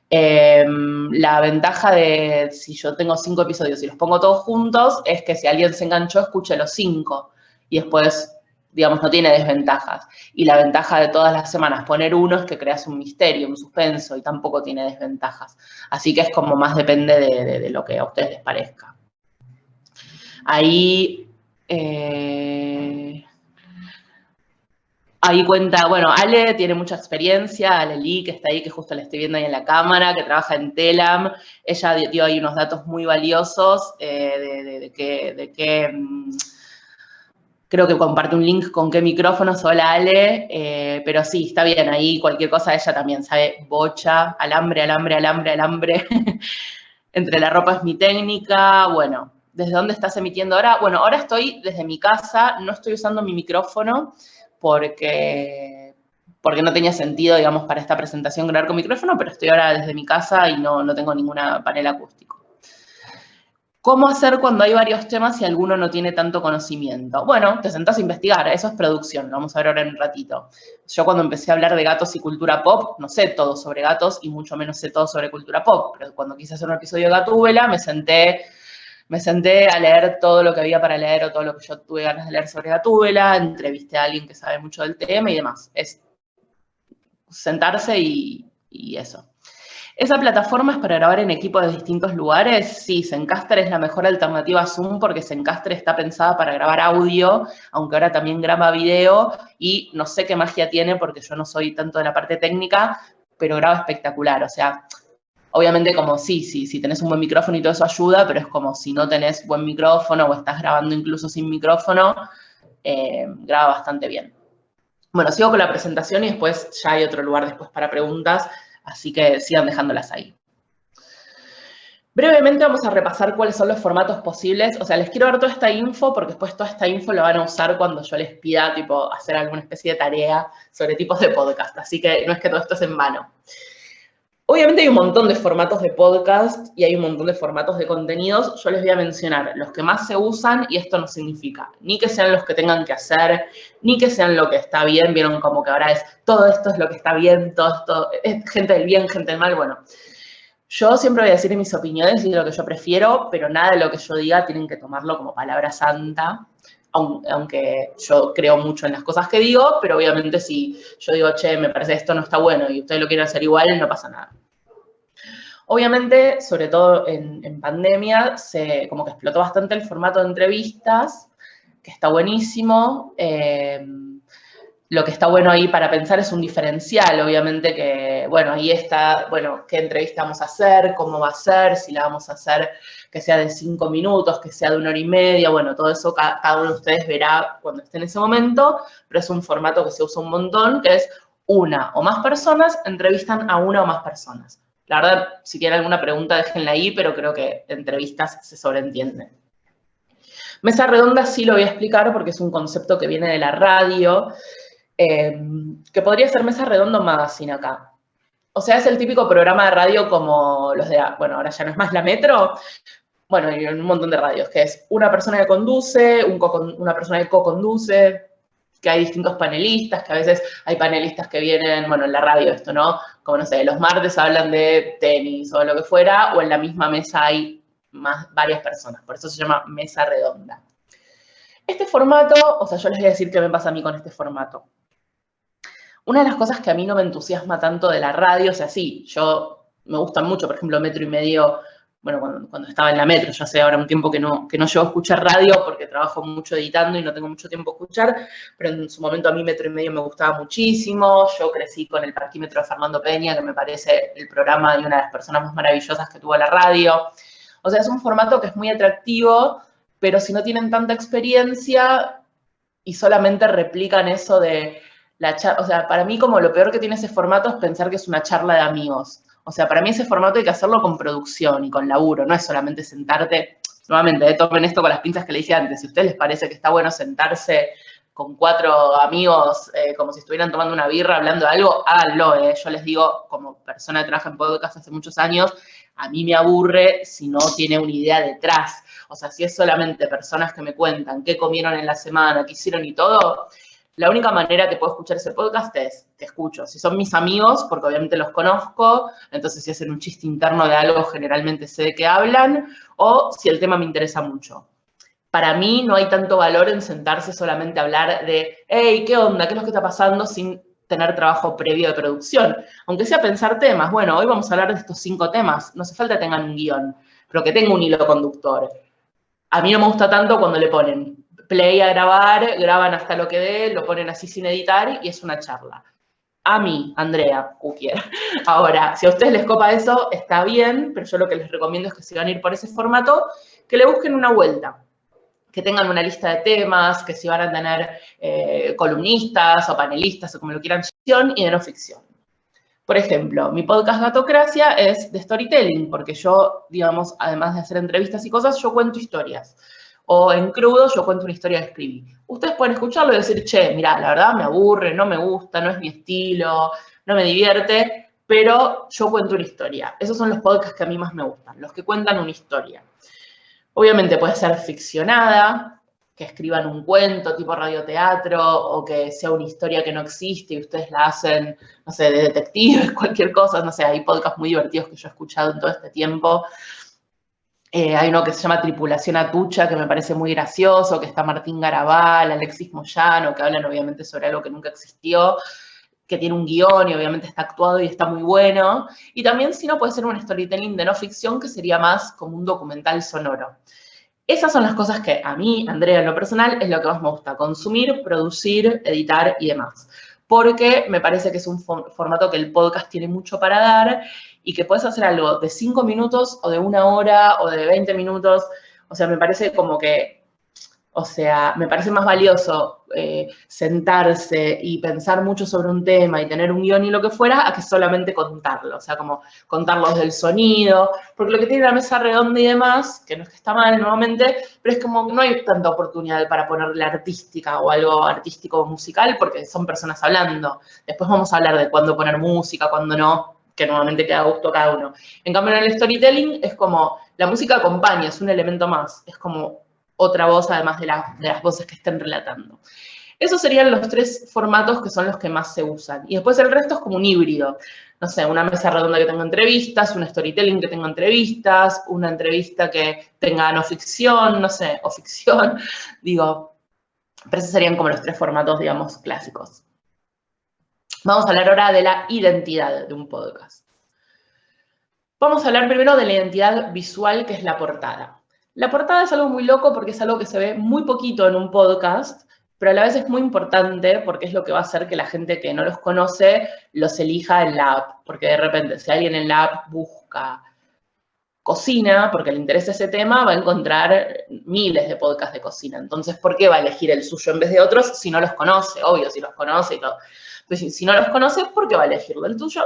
La ventaja de si yo tengo 5 episodios y los pongo todos juntos, es que si alguien se enganchó, escuche los 5 y después, digamos, no tiene desventajas. Y la ventaja de todas las semanas poner uno es que creas un misterio, un suspenso, y tampoco tiene desventajas. Así que es como más depende de lo que a ustedes les parezca. Ahí cuenta, bueno, Ale tiene mucha experiencia, Ale Lee, que está ahí, que justo la estoy viendo ahí en la cámara, que trabaja en Telam. Ella dio ahí unos datos muy valiosos de qué Creo que comparte un link con qué micrófonos. Hola, Ale. Pero sí, está bien, ahí cualquier cosa ella también sabe. Bocha, alambre, alambre, alambre, alambre. Entre la ropa es mi técnica. Bueno, ¿desde dónde estás emitiendo ahora? Bueno, ahora estoy desde mi casa. No estoy usando mi micrófono porque no tenía sentido, digamos, para esta presentación grabar con micrófono, pero estoy ahora desde mi casa y no tengo ninguna panel acústico. ¿Cómo hacer cuando hay varios temas y alguno no tiene tanto conocimiento? Bueno, te sentás a investigar, eso es producción, lo vamos a ver ahora en un ratito. Yo cuando empecé a hablar de gatos y cultura pop, no sé todo sobre gatos y mucho menos sé todo sobre cultura pop, pero cuando quise hacer un episodio de Gatúbela me senté a leer todo lo que había para leer o todo lo que yo tuve ganas de leer sobre Gatúbela, entrevisté a alguien que sabe mucho del tema y demás. Es sentarse y eso. ¿Esa plataforma es para grabar en equipo de distintos lugares? Sí, Zencastr es la mejor alternativa a Zoom porque Zencastr está pensada para grabar audio, aunque ahora también graba video, y no sé qué magia tiene porque yo no soy tanto de la parte técnica, pero graba espectacular. O sea, obviamente como si tenés un buen micrófono y todo eso ayuda, pero es como si no tenés buen micrófono o estás grabando incluso sin micrófono, graba bastante bien. Bueno, sigo con la presentación y después ya hay otro lugar después para preguntas, así que sigan dejándolas ahí. Brevemente vamos a repasar cuáles son los formatos posibles. O sea, les quiero dar toda esta info porque después toda esta info la van a usar cuando yo les pida, tipo, hacer alguna especie de tarea sobre tipos de podcast. Así que no es que todo esto es en vano. Obviamente hay un montón de formatos de podcast y hay un montón de formatos de contenidos. Yo les voy a mencionar los que más se usan y esto no significa ni que sean los que tengan que hacer, ni que sean lo que está bien. Vieron como que ahora es todo esto es lo que está bien, todo esto es gente del bien, gente del mal. Bueno, yo siempre voy a decir mis opiniones y lo que yo prefiero, pero nada de lo que yo diga tienen que tomarlo como palabra santa. Aunque yo creo mucho en las cosas que digo, pero obviamente si yo digo, che, me parece esto no está bueno y ustedes lo quieren hacer igual, no pasa nada. Obviamente, sobre todo en pandemia, como que explotó bastante el formato de entrevistas, que está buenísimo. Lo que está bueno ahí para pensar es un diferencial, obviamente que, bueno, ahí está, bueno, qué entrevista vamos a hacer, cómo va a ser, si la vamos a hacer que sea de 5 minutos, que sea de 1 hora y media, bueno, todo eso cada uno de ustedes verá cuando esté en ese momento, pero es un formato que se usa un montón, que es una o más personas entrevistan a una o más personas. La verdad, si tienen alguna pregunta, déjenla ahí, pero creo que entrevistas se sobreentienden. Mesa redonda sí lo voy a explicar porque es un concepto que viene de la radio, que podría ser Mesa Redonda Magazine acá. O sea, es el típico programa de radio como los de, bueno, ahora ya no es más la Metro, bueno, y un montón de radios, que es una persona que conduce, una persona que co-conduce, que hay distintos panelistas, que a veces hay panelistas que vienen, bueno, en la radio esto, ¿no? Como, no sé, los martes hablan de tenis o lo que fuera, o en la misma mesa hay varias personas, por eso se llama Mesa Redonda. Este formato, o sea, yo les voy a decir qué me pasa a mí con este formato. Una de las cosas que a mí no me entusiasma tanto de la radio, o sea, sí, me gustan mucho, por ejemplo, Metro y Medio, bueno, cuando estaba en la Metro, ya sé ahora un tiempo que no llego a escuchar radio porque trabajo mucho editando y no tengo mucho tiempo a escuchar, pero en su momento a mí Metro y Medio me gustaba muchísimo. Yo crecí con el parquímetro de Fernando Peña, que me parece el programa y una de las personas más maravillosas que tuvo la radio. O sea, es un formato que es muy atractivo, pero si no tienen tanta experiencia y solamente replican eso de o sea, para mí como lo peor que tiene ese formato es pensar que es una charla de amigos. O sea, para mí ese formato hay que hacerlo con producción y con laburo, no es solamente sentarte, nuevamente, tomen esto con las pinzas que le dije antes, si a ustedes les parece que está bueno sentarse con 4 amigos como si estuvieran tomando una birra hablando de algo, háganlo. Yo les digo, como persona que trabaja en podcast hace muchos años, a mí me aburre si no tiene una idea detrás. O sea, si es solamente personas que me cuentan qué comieron en la semana, qué hicieron y todo, la única manera que puedo escuchar ese podcast es, te escucho. Si son mis amigos, porque obviamente los conozco, entonces si hacen un chiste interno de algo, generalmente sé de qué hablan, o si el tema me interesa mucho. Para mí no hay tanto valor en sentarse solamente a hablar de, hey, ¿qué onda? ¿Qué es lo que está pasando? Sin tener trabajo previo de producción. Aunque sea pensar temas. Bueno, hoy vamos a hablar de estos 5 temas. No hace falta que tengan un guión, pero que tenga un hilo conductor. A mí no me gusta tanto cuando le ponen play a grabar, graban hasta lo que dé, lo ponen así sin editar y es una charla. A mí, Andrea Cuquier. Ahora, si a ustedes les copa eso, está bien, pero yo lo que les recomiendo es que si van a ir por ese formato, que le busquen una vuelta. que tengan una lista de temas, que si van a tener columnistas o panelistas o como lo quieran, ficción y de no ficción. Por ejemplo, mi podcast Gatocracia es de storytelling, porque yo, digamos, además de hacer entrevistas y cosas, yo cuento historias. O en crudo yo cuento una historia que escribí. Ustedes pueden escucharlo y decir, che, mirá, la verdad me aburre, no me gusta, no es mi estilo, no me divierte, pero yo cuento una historia. Esos son los podcasts que a mí más me gustan, los que cuentan una historia. Obviamente puede ser ficcionada, que escriban un cuento tipo radioteatro o que sea una historia que no existe y ustedes la hacen, no sé, de detectives, cualquier cosa, no sé, hay podcasts muy divertidos que yo he escuchado en todo este tiempo. Hay uno que se llama Tripulación Atucha, que me parece muy gracioso, que está Martín Garabal, Alexis Moyano, que hablan obviamente sobre algo que nunca existió, que tiene un guión y obviamente está actuado y está muy bueno. Y también, si no, puede ser un storytelling de no ficción, que sería más como un documental sonoro. Esas son las cosas que a mí, Andrea, en lo personal, es lo que más me gusta, consumir, producir, editar y demás. Porque me parece que es un formato que el podcast tiene mucho para dar y que puedes hacer algo de 5 minutos o de 1 hora o de 20 minutos. O sea, me parece como que, o sea, me parece más valioso sentarse y pensar mucho sobre un tema y tener un guión y lo que fuera, a que solamente contarlo. O sea, como contarlo desde el sonido, porque lo que tiene la mesa redonda y demás, que no es que está mal nuevamente, pero es como que no hay tanta oportunidad para ponerle artística o algo artístico o musical, porque son personas hablando. Después vamos a hablar de cuándo poner música, cuándo no, que nuevamente queda a gusto a cada uno. En cambio, en el storytelling es como, la música acompaña, es un elemento más, es como otra voz además de las voces que estén relatando. Esos serían los 3 formatos que son los que más se usan. Y después el resto es como un híbrido. No sé, una mesa redonda que tenga entrevistas, un storytelling que tenga entrevistas, una entrevista que tenga no ficción, no sé, o ficción. Digo, pero esos serían como los 3 formatos, digamos, clásicos. Vamos a hablar ahora de la identidad de un podcast. Vamos a hablar primero de la identidad visual, que es la portada. La portada es algo muy loco porque es algo que se ve muy poquito en un podcast, pero a la vez es muy importante porque es lo que va a hacer que la gente que no los conoce los elija en la app. Porque de repente, si alguien en la app busca cocina, porque le interesa ese tema, va a encontrar miles de podcasts de cocina. Entonces, ¿por qué va a elegir el suyo en vez de otros si no los conoce? Obvio, si los conoce y todo. Pues si no los conoce, ¿por qué va a elegirlo? El tuyo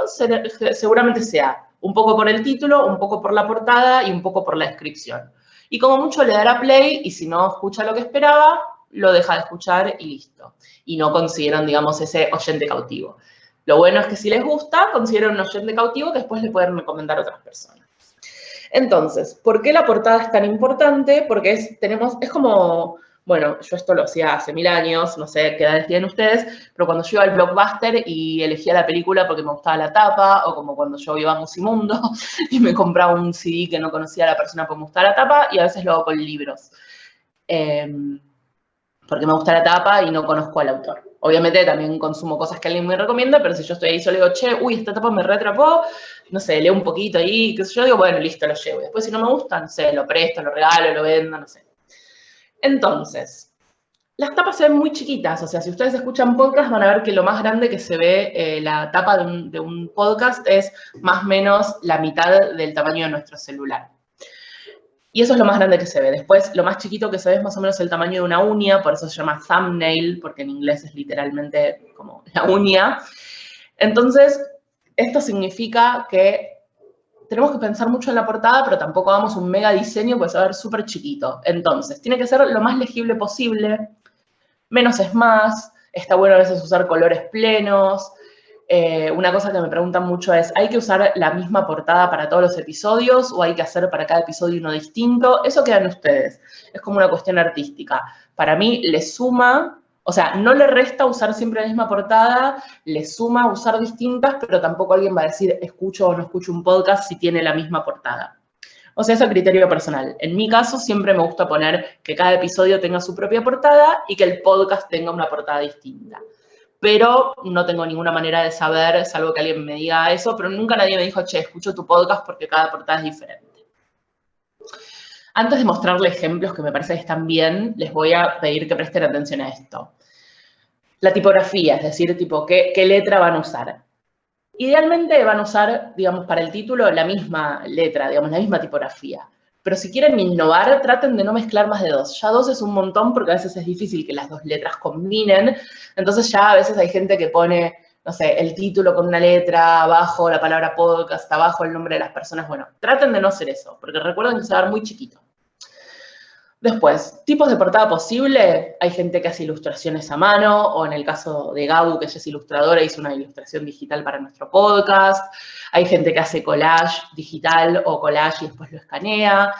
seguramente sea un poco por el título, un poco por la portada y un poco por la descripción. Y como mucho le dará play y si no escucha lo que esperaba, lo deja de escuchar y listo. Y no consiguieron, digamos, ese oyente cautivo. Lo bueno es que si les gusta, consideran un oyente cautivo que después le pueden recomendar a otras personas. Entonces, ¿por qué la portada es tan importante? Porque es como, bueno, yo esto lo hacía hace 1000 años, no sé qué edades tienen ustedes, pero cuando yo iba al Blockbuster y elegía la película porque me gustaba la tapa, o como cuando yo iba a Musimundo y me compraba un CD que no conocía a la persona porque me gustaba la tapa, y a veces lo hago con libros. Porque me gusta la tapa y no conozco al autor. Obviamente también consumo cosas que alguien me recomienda, pero si yo estoy ahí solo digo, che, uy, esta tapa me reatrapó, no sé, leo un poquito ahí, qué sé yo, digo, bueno, listo, lo llevo. Después si no me gusta, no sé, lo presto, lo regalo, lo vendo, no sé. Entonces, las tapas se ven muy chiquitas, o sea, si ustedes escuchan podcast van a ver que lo más grande que se ve la tapa de un podcast es más o menos la mitad del tamaño de nuestro celular. Y eso es lo más grande que se ve. Después, lo más chiquito que se ve es más o menos el tamaño de una uña, por eso se llama thumbnail, porque en inglés es literalmente como la uña. Entonces, esto significa que tenemos que pensar mucho en la portada, pero tampoco hagamos un mega diseño, pues va a ver súper chiquito. Entonces, tiene que ser lo más legible posible, menos es más, está bueno a veces usar colores plenos. Una cosa que me preguntan mucho es, ¿hay que usar la misma portada para todos los episodios o hay que hacer para cada episodio uno distinto? Eso quedan ustedes. Es como una cuestión artística. Para mí le suma, o sea, no le resta usar siempre la misma portada, le suma usar distintas, pero tampoco alguien va a decir, escucho o no escucho un podcast si tiene la misma portada. O sea, es a criterio personal. En mi caso, siempre me gusta poner que cada episodio tenga su propia portada y que el podcast tenga una portada distinta. Pero no tengo ninguna manera de saber, salvo que alguien me diga eso, pero nunca nadie me dijo, che, escucho tu podcast porque cada portada es diferente. Antes de mostrarles ejemplos que me parece que están bien, les voy a pedir que presten atención a esto. La tipografía, es decir, tipo, ¿qué letra van a usar? Idealmente van a usar, digamos, para el título la misma letra, digamos, la misma tipografía. pero si quieren innovar, traten de no mezclar más de 2. Ya 2 es un montón porque a veces es difícil que las 2 letras combinen, entonces ya a veces hay gente que pone, no sé, el título con una letra, abajo la palabra podcast, abajo el nombre de las personas. Bueno, traten de no hacer eso, porque recuerden que se va a ver muy chiquito. Después, tipos de portada posible. Hay gente que hace ilustraciones a mano, o en el caso de Gabu, que ella es ilustradora, hizo una ilustración digital para nuestro podcast. Hay gente que hace collage digital o collage y después lo escanea.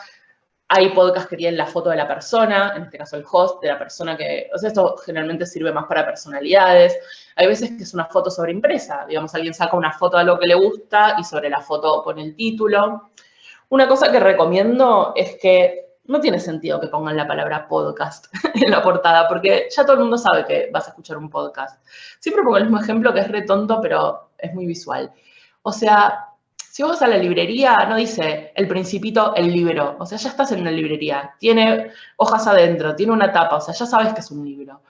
Hay podcasts que tienen la foto de la persona, en este caso el host de la persona que... O sea, esto generalmente sirve más para personalidades. Hay veces que es una foto sobreimpresa. Digamos, alguien saca una foto de algo que le gusta y sobre la foto pone el título. Una cosa que recomiendo es que no tiene sentido que pongan la palabra podcast en la portada, porque ya todo el mundo sabe que vas a escuchar un podcast. Siempre pongo el mismo ejemplo que es re tonto, pero es muy visual. O sea, si vos vas a la librería, no dice El Principito, el libro. O sea, ya estás en una librería. Tiene hojas adentro, tiene una tapa, o sea, ya sabes que es un libro.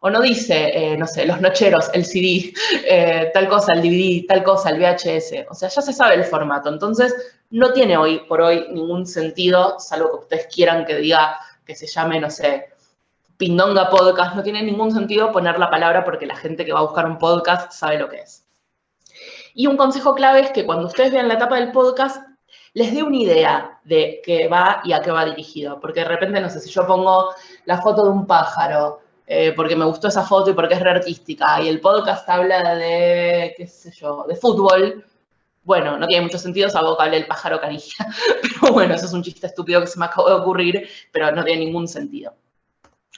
O no dice, no sé, Los Nocheros, el CD, tal cosa, el DVD, tal cosa, el VHS. O sea, ya se sabe el formato. Entonces, no tiene hoy por hoy ningún sentido, salvo que ustedes quieran que diga que se llame, no sé, Pindonga Podcast. No tiene ningún sentido poner la palabra porque la gente que va a buscar un podcast sabe lo que es. Y un consejo clave es que cuando ustedes vean la tapa del podcast, les dé una idea de qué va y a qué va dirigido. Porque de repente, no sé, si yo pongo la foto de un pájaro, porque me gustó esa foto y porque es re artística, y el podcast habla de, qué sé yo, de fútbol, bueno, no tiene mucho sentido, salvo que hable el pájaro canilla. Pero bueno, eso es un chiste estúpido que se me acabó de ocurrir, pero no tiene ningún sentido.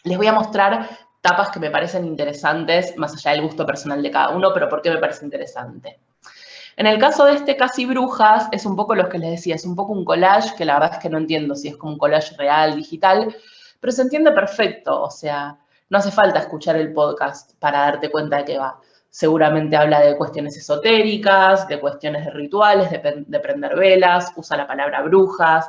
Les voy a mostrar tapas que me parecen interesantes, más allá del gusto personal de cada uno, pero ¿por qué me parece interesante? En el caso de este Casi Brujas, es un poco lo que les decía, es un poco un collage, que la verdad es que no entiendo si es como un collage real, digital, pero se entiende perfecto, o sea, no hace falta escuchar el podcast para darte cuenta de qué va. Seguramente habla de cuestiones esotéricas, de cuestiones de rituales, de prender velas, usa la palabra brujas.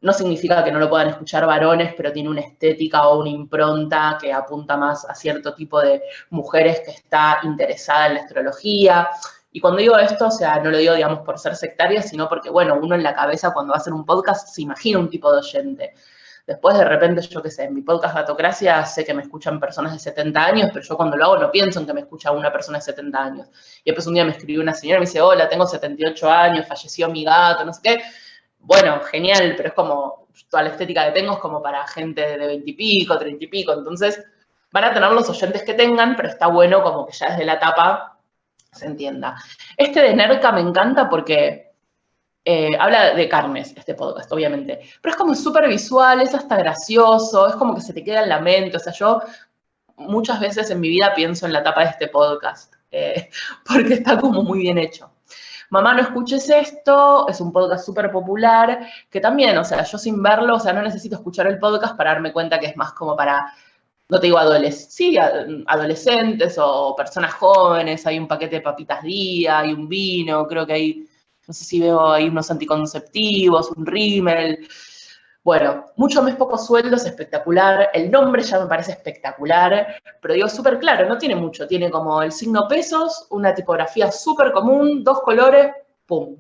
No significa que no lo puedan escuchar varones, pero tiene una estética o una impronta que apunta más a cierto tipo de mujeres que está interesada en la astrología. Y cuando digo esto, o sea, no lo digo, digamos, por ser sectaria, sino porque, bueno, uno en la cabeza cuando va a hacer un podcast se imagina un tipo de oyente. Después, de repente, yo qué sé, en mi podcast Gatocracia sé que me escuchan personas de 70 años, pero yo cuando lo hago no pienso en que me escucha una persona de 70 años. Y después un día me escribió una señora y me dice, hola, tengo 78 años, falleció mi gato, no sé qué. Bueno, genial, pero es como, toda la estética que tengo es como para gente de 20 y pico, 30 y pico. Entonces, van a tener los oyentes que tengan, pero está bueno como que ya desde la tapa se entienda. Este de Nerca me encanta porque habla de carnes, este podcast, obviamente. Pero es como súper visual, es hasta gracioso, es como que se te queda en la mente. O sea, yo muchas veces en mi vida pienso en la tapa de este podcast, porque está como muy bien hecho. Mamá, no escuches esto, es un podcast súper popular, que también, o sea, yo sin verlo, o sea, no necesito escuchar el podcast para darme cuenta que es más como para, no te digo adolescentes o personas jóvenes, hay un paquete de papitas día, hay un vino, creo que hay, no sé si veo ahí unos anticonceptivos, un rímel. Bueno, Mucho mes, poco sueldo es espectacular, el nombre ya me parece espectacular, pero digo súper claro, no tiene mucho, tiene como el signo pesos, una tipografía súper común, 2 colores, pum.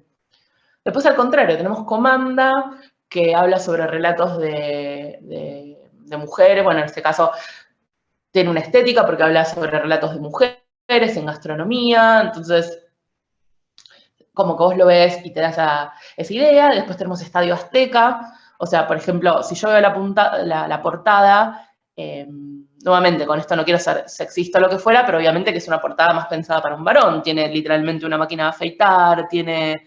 Después al contrario, tenemos Comanda, que habla sobre relatos de mujeres, bueno, en este caso tiene una estética porque habla sobre relatos de mujeres en gastronomía, entonces como que vos lo ves y te das esa idea. Después tenemos Estadio Azteca, o sea, por ejemplo, si yo veo la portada, nuevamente, con esto no quiero ser sexista o lo que fuera, pero obviamente que es una portada más pensada para un varón. Tiene literalmente una máquina de afeitar, tiene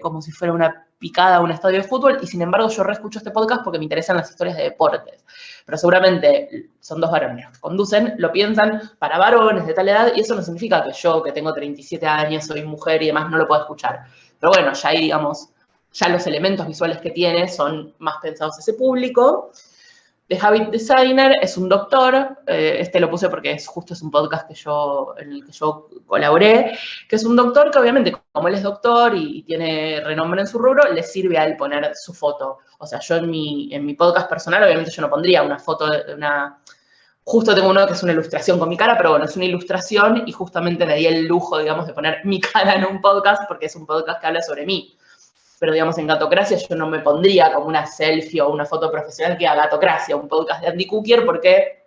como si fuera una picada a un estadio de fútbol, y sin embargo yo reescucho este podcast porque me interesan las historias de deportes. Pero seguramente son 2 varones que conducen, lo piensan para varones de tal edad, y eso no significa que yo, que tengo 37 años, soy mujer y demás, no lo pueda escuchar. Pero bueno, ya ahí, digamos, ya los elementos visuales que tiene son más pensados a ese público. The Habit Designer es un doctor, este lo puse porque justo es un podcast en el que yo colaboré, que es un doctor que obviamente, como él es doctor y tiene renombre en su rubro, le sirve a él poner su foto. O sea, yo en mi podcast personal, obviamente yo no pondría una foto de una... Justo tengo uno que es una ilustración con mi cara, pero bueno, es una ilustración y justamente me di el lujo, digamos, de poner mi cara en un podcast porque es un podcast que habla sobre mí. pero digamos en Gatocracia yo no me pondría como una selfie o una foto profesional que haga Gatocracia, un podcast de Andy Cookier, porque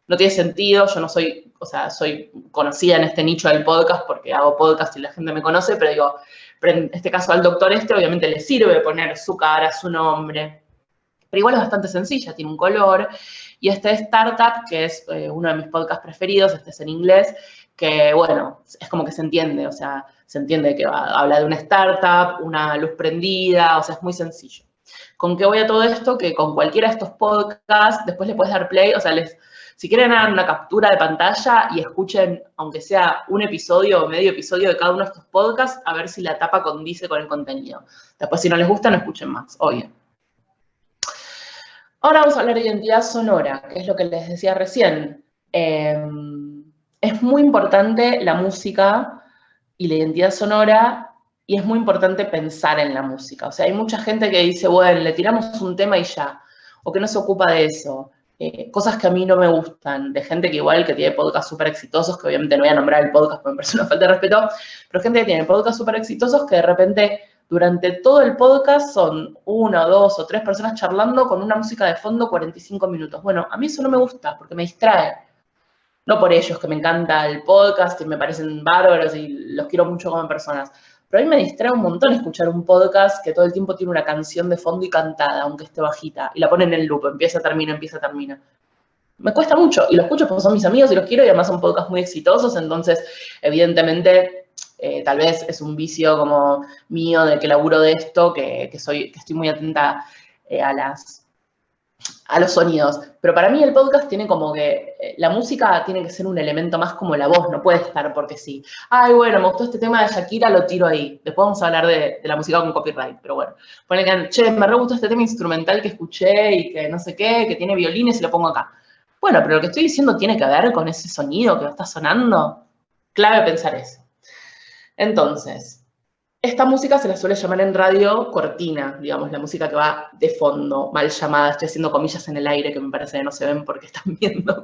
no tiene sentido, yo no soy, o sea, soy conocida en este nicho del podcast porque hago podcast y la gente me conoce, pero digo, en este caso al doctor obviamente le sirve poner su cara, su nombre, pero igual es bastante sencilla, tiene un color, y este Startup, que es uno de mis podcasts preferidos, este es en inglés, que bueno, es como que se entiende, o sea, se entiende que habla de una startup, una luz prendida, o sea, es muy sencillo. ¿Con qué voy a todo esto? Que con cualquiera de estos podcasts, después le puedes dar play, o sea, si quieren hagan una captura de pantalla y escuchen, aunque sea un episodio o medio episodio de cada uno de estos podcasts, a ver si la tapa condice con el contenido. Después, si no les gusta, no escuchen más, obvio. Ahora vamos a hablar de identidad sonora, que es lo que les decía recién. Es muy importante la música y la identidad sonora, y es muy importante pensar en la música. O sea, hay mucha gente que dice, bueno, le tiramos un tema y ya, o que no se ocupa de eso. Cosas que a mí no me gustan, de gente que igual que tiene podcasts súper exitosos, que obviamente no voy a nombrar el podcast porque me parece una falta de respeto, pero gente que tiene podcasts súper exitosos que de repente durante todo el podcast son 1, 2 o 3 personas charlando con una música de fondo 45 minutos. Bueno, a mí eso no me gusta porque me distrae. No por ellos, que me encanta el podcast y me parecen bárbaros y los quiero mucho como personas. Pero a mí me distrae un montón escuchar un podcast que todo el tiempo tiene una canción de fondo y cantada, aunque esté bajita, y la ponen en loop, empieza, termina, empieza, termina. Me cuesta mucho, y lo escucho porque son mis amigos y los quiero, y además son podcasts muy exitosos, entonces, evidentemente, tal vez es un vicio como mío de que laburo de esto, que estoy muy atenta a los sonidos. Pero para mí el podcast tiene como que, la música tiene que ser un elemento más como la voz, no puede estar porque sí. Ay, bueno, me gustó este tema de Shakira, lo tiro ahí. Después vamos a hablar de la música con copyright, pero bueno. Ponen que, che, me re gustó este tema instrumental que escuché y que no sé qué, que tiene violines y lo pongo acá. Bueno, pero lo que estoy diciendo tiene que ver con ese sonido que está sonando. Clave pensar eso. Entonces, esta música se la suele llamar en radio cortina, digamos, la música que va de fondo, mal llamada. Estoy haciendo comillas en el aire que me parece que no se ven porque están viendo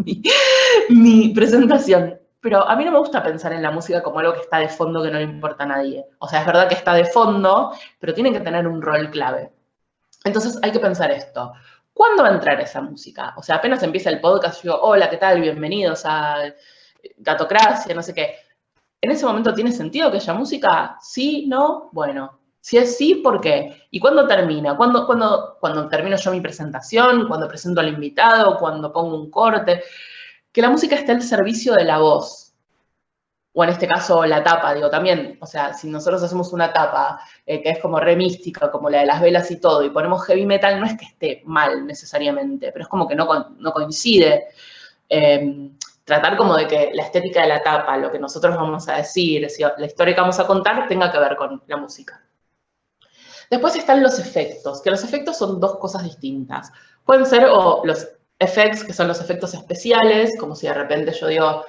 mi presentación. Pero a mí no me gusta pensar en la música como algo que está de fondo que no le importa a nadie. O sea, es verdad que está de fondo, pero tiene que tener un rol clave. Entonces hay que pensar esto. ¿Cuándo va a entrar esa música? O sea, apenas empieza el podcast, yo digo, hola, ¿qué tal? Bienvenidos a Gatocracia, no sé qué. ¿En ese momento tiene sentido que haya música? ¿Sí? ¿No? Bueno, si es sí, ¿por qué? ¿Y cuándo termina? ¿Cuándo termino yo mi presentación? ¿Cuándo presento al invitado? ¿Cuándo pongo un corte? Que la música esté al servicio de la voz. O en este caso, la tapa, digo, también, o sea, si nosotros hacemos una tapa que es como re mística, como la de las velas y todo, y ponemos heavy metal, no es que esté mal necesariamente, pero es como que no coincide. Tratar como de que la estética de la tapa, lo que nosotros vamos a decir, la historia que vamos a contar, tenga que ver con la música. Después están los efectos, que los efectos son dos cosas distintas. Pueden ser los effects, que son los efectos especiales, como si de repente yo digo,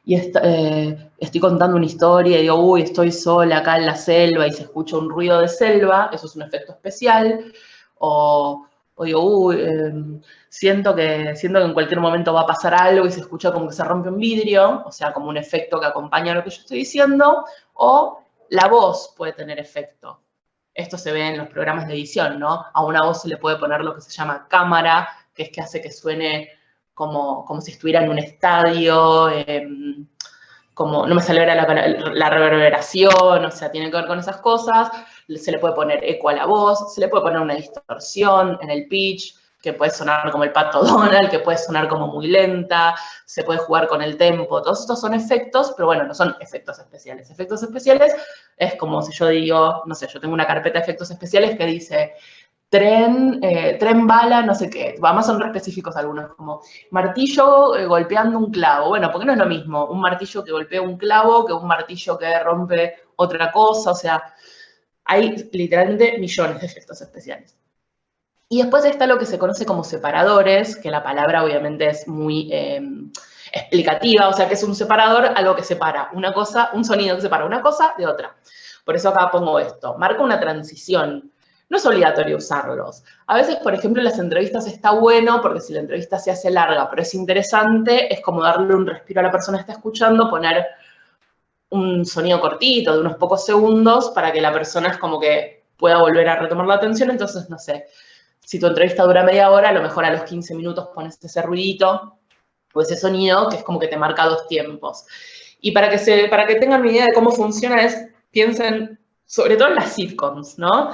y estoy contando una historia y digo, uy, estoy sola acá en la selva y se escucha un ruido de selva, eso es un efecto especial. O digo, uy, siento que en cualquier momento va a pasar algo y se escucha como que se rompe un vidrio, o sea, como un efecto que acompaña lo que yo estoy diciendo, o la voz puede tener efecto. Esto se ve en los programas de edición, ¿no? A una voz se le puede poner lo que se llama cámara, que es que hace que suene como si estuviera en un estadio, como, no me sale ahora la reverberación, o sea, tiene que ver con esas cosas. Se le puede poner eco a la voz, se le puede poner una distorsión en el pitch, que puede sonar como el Pato Donald, que puede sonar como muy lenta, se puede jugar con el tempo. Todos estos son efectos, pero bueno, no son efectos especiales. Efectos especiales es como si yo digo, no sé, yo tengo una carpeta de efectos especiales que dice tren bala, no sé qué. Además son re específicos algunos, como martillo golpeando un clavo. Bueno, porque no es lo mismo un martillo que golpea un clavo que un martillo que rompe otra cosa. O sea, hay literalmente millones de efectos especiales. Y después está lo que se conoce como separadores, que la palabra obviamente es muy explicativa, o sea, que es un separador, algo que separa una cosa, un sonido que separa una cosa de otra. Por eso acá pongo esto, marca una transición. No es obligatorio usarlos. A veces, por ejemplo, en las entrevistas está bueno, porque si la entrevista se hace larga, pero es interesante, es como darle un respiro a la persona que está escuchando, poner un sonido cortito de unos pocos segundos para que la persona es como que pueda volver a retomar la atención. Entonces, no sé, si tu entrevista dura media hora, a lo mejor a los 15 minutos pones ese ruidito o ese sonido que es como que te marca 2 tiempos. Y para que tengan una idea de cómo funciona piensen sobre todo en las sitcoms, ¿no?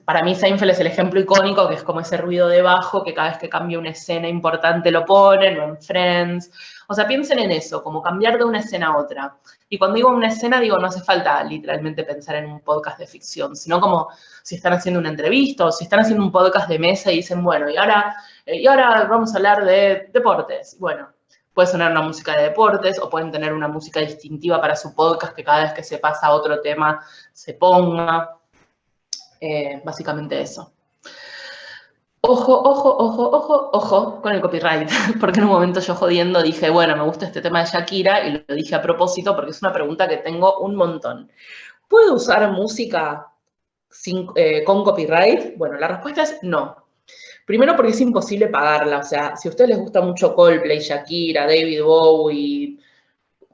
Para mí Seinfeld es el ejemplo icónico, que es como ese ruido de bajo, que cada vez que cambia una escena importante lo ponen, o en Friends. O sea, piensen en eso, como cambiar de una escena a otra. Y cuando digo una escena, digo, no hace falta literalmente pensar en un podcast de ficción, sino como si están haciendo una entrevista o si están haciendo un podcast de mesa y dicen, bueno, y ahora vamos a hablar de deportes. Bueno, puede sonar una música de deportes o pueden tener una música distintiva para su podcast que cada vez que se pasa a otro tema se ponga. Básicamente eso. Ojo con el copyright, porque en un momento yo jodiendo dije, bueno, me gusta este tema de Shakira y lo dije a propósito porque es una pregunta que tengo un montón. ¿Puedo usar música con copyright? Bueno, la respuesta es no. Primero porque es imposible pagarla, o sea, si a ustedes les gusta mucho Coldplay, Shakira, David Bowie,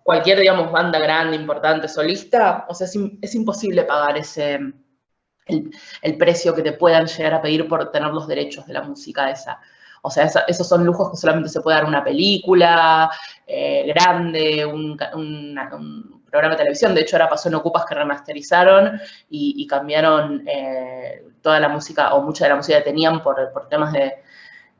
cualquier, digamos, banda grande, importante, solista, o sea, es imposible pagar el precio que te puedan llegar a pedir por tener los derechos de la música esa. O sea, esos son lujos que solamente se puede dar una película grande, un programa de televisión. De hecho, ahora pasó en Ocupas que remasterizaron y cambiaron toda la música, o mucha de la música que tenían por temas de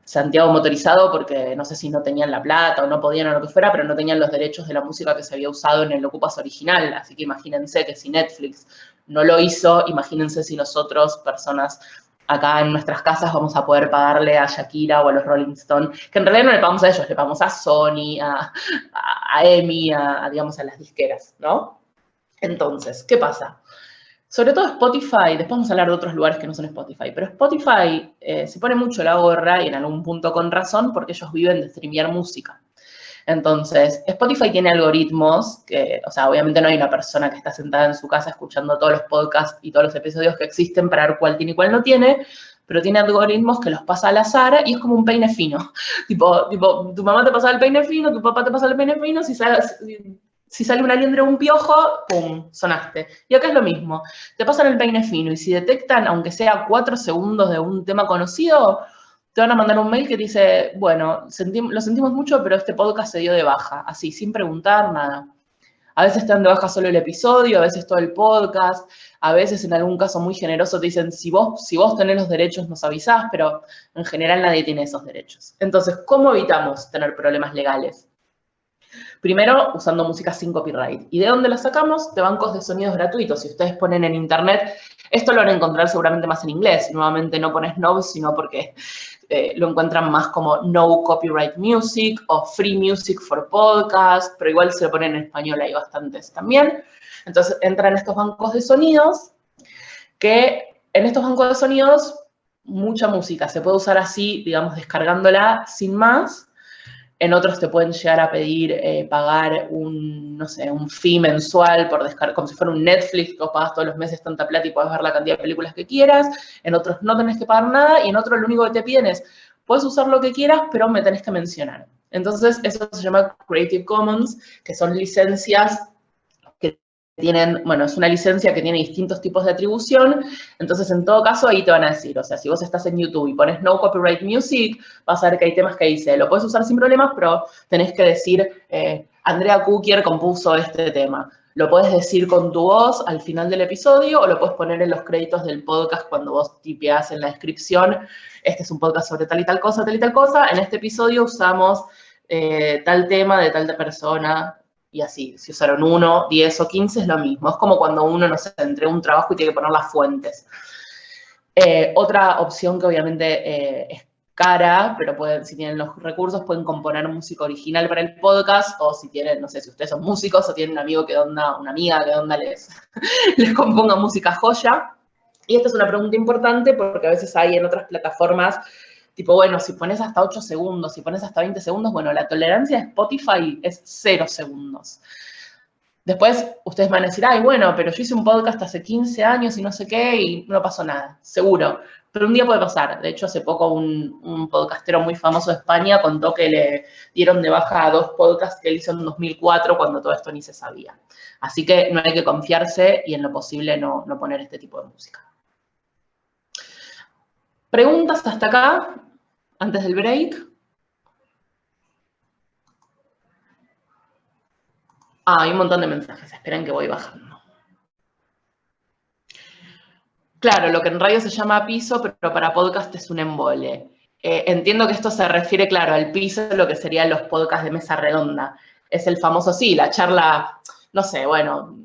Santiago motorizado, porque no sé si no tenían la plata o no podían o lo que fuera, pero no tenían los derechos de la música que se había usado en el Ocupas original. Así que imagínense que si Netflix no lo hizo, imagínense si nosotros, personas acá en nuestras casas, vamos a poder pagarle a Shakira o a los Rolling Stones, que en realidad no le pagamos a ellos, le pagamos a Sony, a EMI, digamos, a las disqueras, ¿no? Entonces, ¿qué pasa? Sobre todo Spotify, después vamos a hablar de otros lugares que no son Spotify, pero Spotify se pone mucho la gorra y en algún punto con razón porque ellos viven de streamear música. Entonces, Spotify tiene algoritmos que, o sea, obviamente no hay una persona que está sentada en su casa escuchando todos los podcasts y todos los episodios que existen para ver cuál tiene y cuál no tiene, pero tiene algoritmos que los pasa al azar y es como un peine fino. tipo, tu mamá te pasa el peine fino, tu papá te pasa el peine fino, si sale una liendre o un piojo, ¡pum!, sonaste. Y acá es lo mismo. Te pasan el peine fino y si detectan, aunque sea 4 segundos de un tema conocido, te van a mandar un mail que dice, bueno, lo sentimos mucho, pero este podcast se dio de baja. Así, sin preguntar nada. A veces te dan de baja solo el episodio, a veces todo el podcast, a veces en algún caso muy generoso te dicen, si vos tenés los derechos nos avisás, pero en general nadie tiene esos derechos. Entonces, ¿cómo evitamos tener problemas legales? Primero, usando música sin copyright. ¿Y de dónde la sacamos? De bancos de sonidos gratuitos. Si ustedes ponen en internet, esto lo van a encontrar seguramente más en inglés. Nuevamente no pones no, sino porque lo encuentran más como no copyright music o free music for podcast, pero igual se lo ponen en español, hay bastantes también. Entonces entran estos bancos de sonidos, que en estos bancos de sonidos mucha música se puede usar así, digamos, descargándola sin más. En otros te pueden llegar a pedir pagar no sé, un fee mensual por descargar, como si fuera un Netflix, que vos pagas todos los meses tanta plata y podés ver la cantidad de películas que quieras. En otros no tenés que pagar nada y en otros lo único que te piden es, puedes usar lo que quieras, pero me tenés que mencionar. Entonces, eso se llama Creative Commons, que son licencias que tienen, bueno, es una licencia que tiene distintos tipos de atribución, entonces en todo caso ahí te van a decir, o sea, si vos estás en YouTube y pones no copyright music, vas a ver que hay temas que dice, lo puedes usar sin problemas, pero tenés que decir, Andrea Kukier compuso este tema. Lo puedes decir con tu voz al final del episodio o lo puedes poner en los créditos del podcast cuando vos tipeás en la descripción, este es un podcast sobre tal y tal cosa, en este episodio usamos tal tema de tal persona, y así, si usaron 1, 10 o 15 es lo mismo. Es como cuando uno, no sé, entrega un trabajo y tiene que poner las fuentes. Otra opción que obviamente es cara, pero si tienen los recursos, pueden componer música original para el podcast, o si tienen, no sé, si ustedes son músicos o tienen un amigo una amiga que onda les componga música joya. Y esta es una pregunta importante porque a veces hay en otras plataformas tipo, bueno, si pones hasta 8 segundos, si pones hasta 20 segundos, bueno, la tolerancia de Spotify es 0 segundos. Después ustedes van a decir, ay, bueno, pero yo hice un podcast hace 15 años y no sé qué y no pasó nada, seguro. Pero un día puede pasar. De hecho, hace poco un podcastero muy famoso de España contó que le dieron de baja a 2 podcasts que él hizo en 2004 cuando todo esto ni se sabía. Así que no hay que confiarse y en lo posible no poner este tipo de música. ¿Preguntas hasta acá, antes del break? Hay un montón de mensajes. Esperen que voy bajando. Claro, lo que en radio se llama piso, pero para podcast es un embole. Entiendo que esto se refiere, claro, al piso, lo que serían los podcasts de mesa redonda. Es el famoso, sí, la charla, no sé, bueno,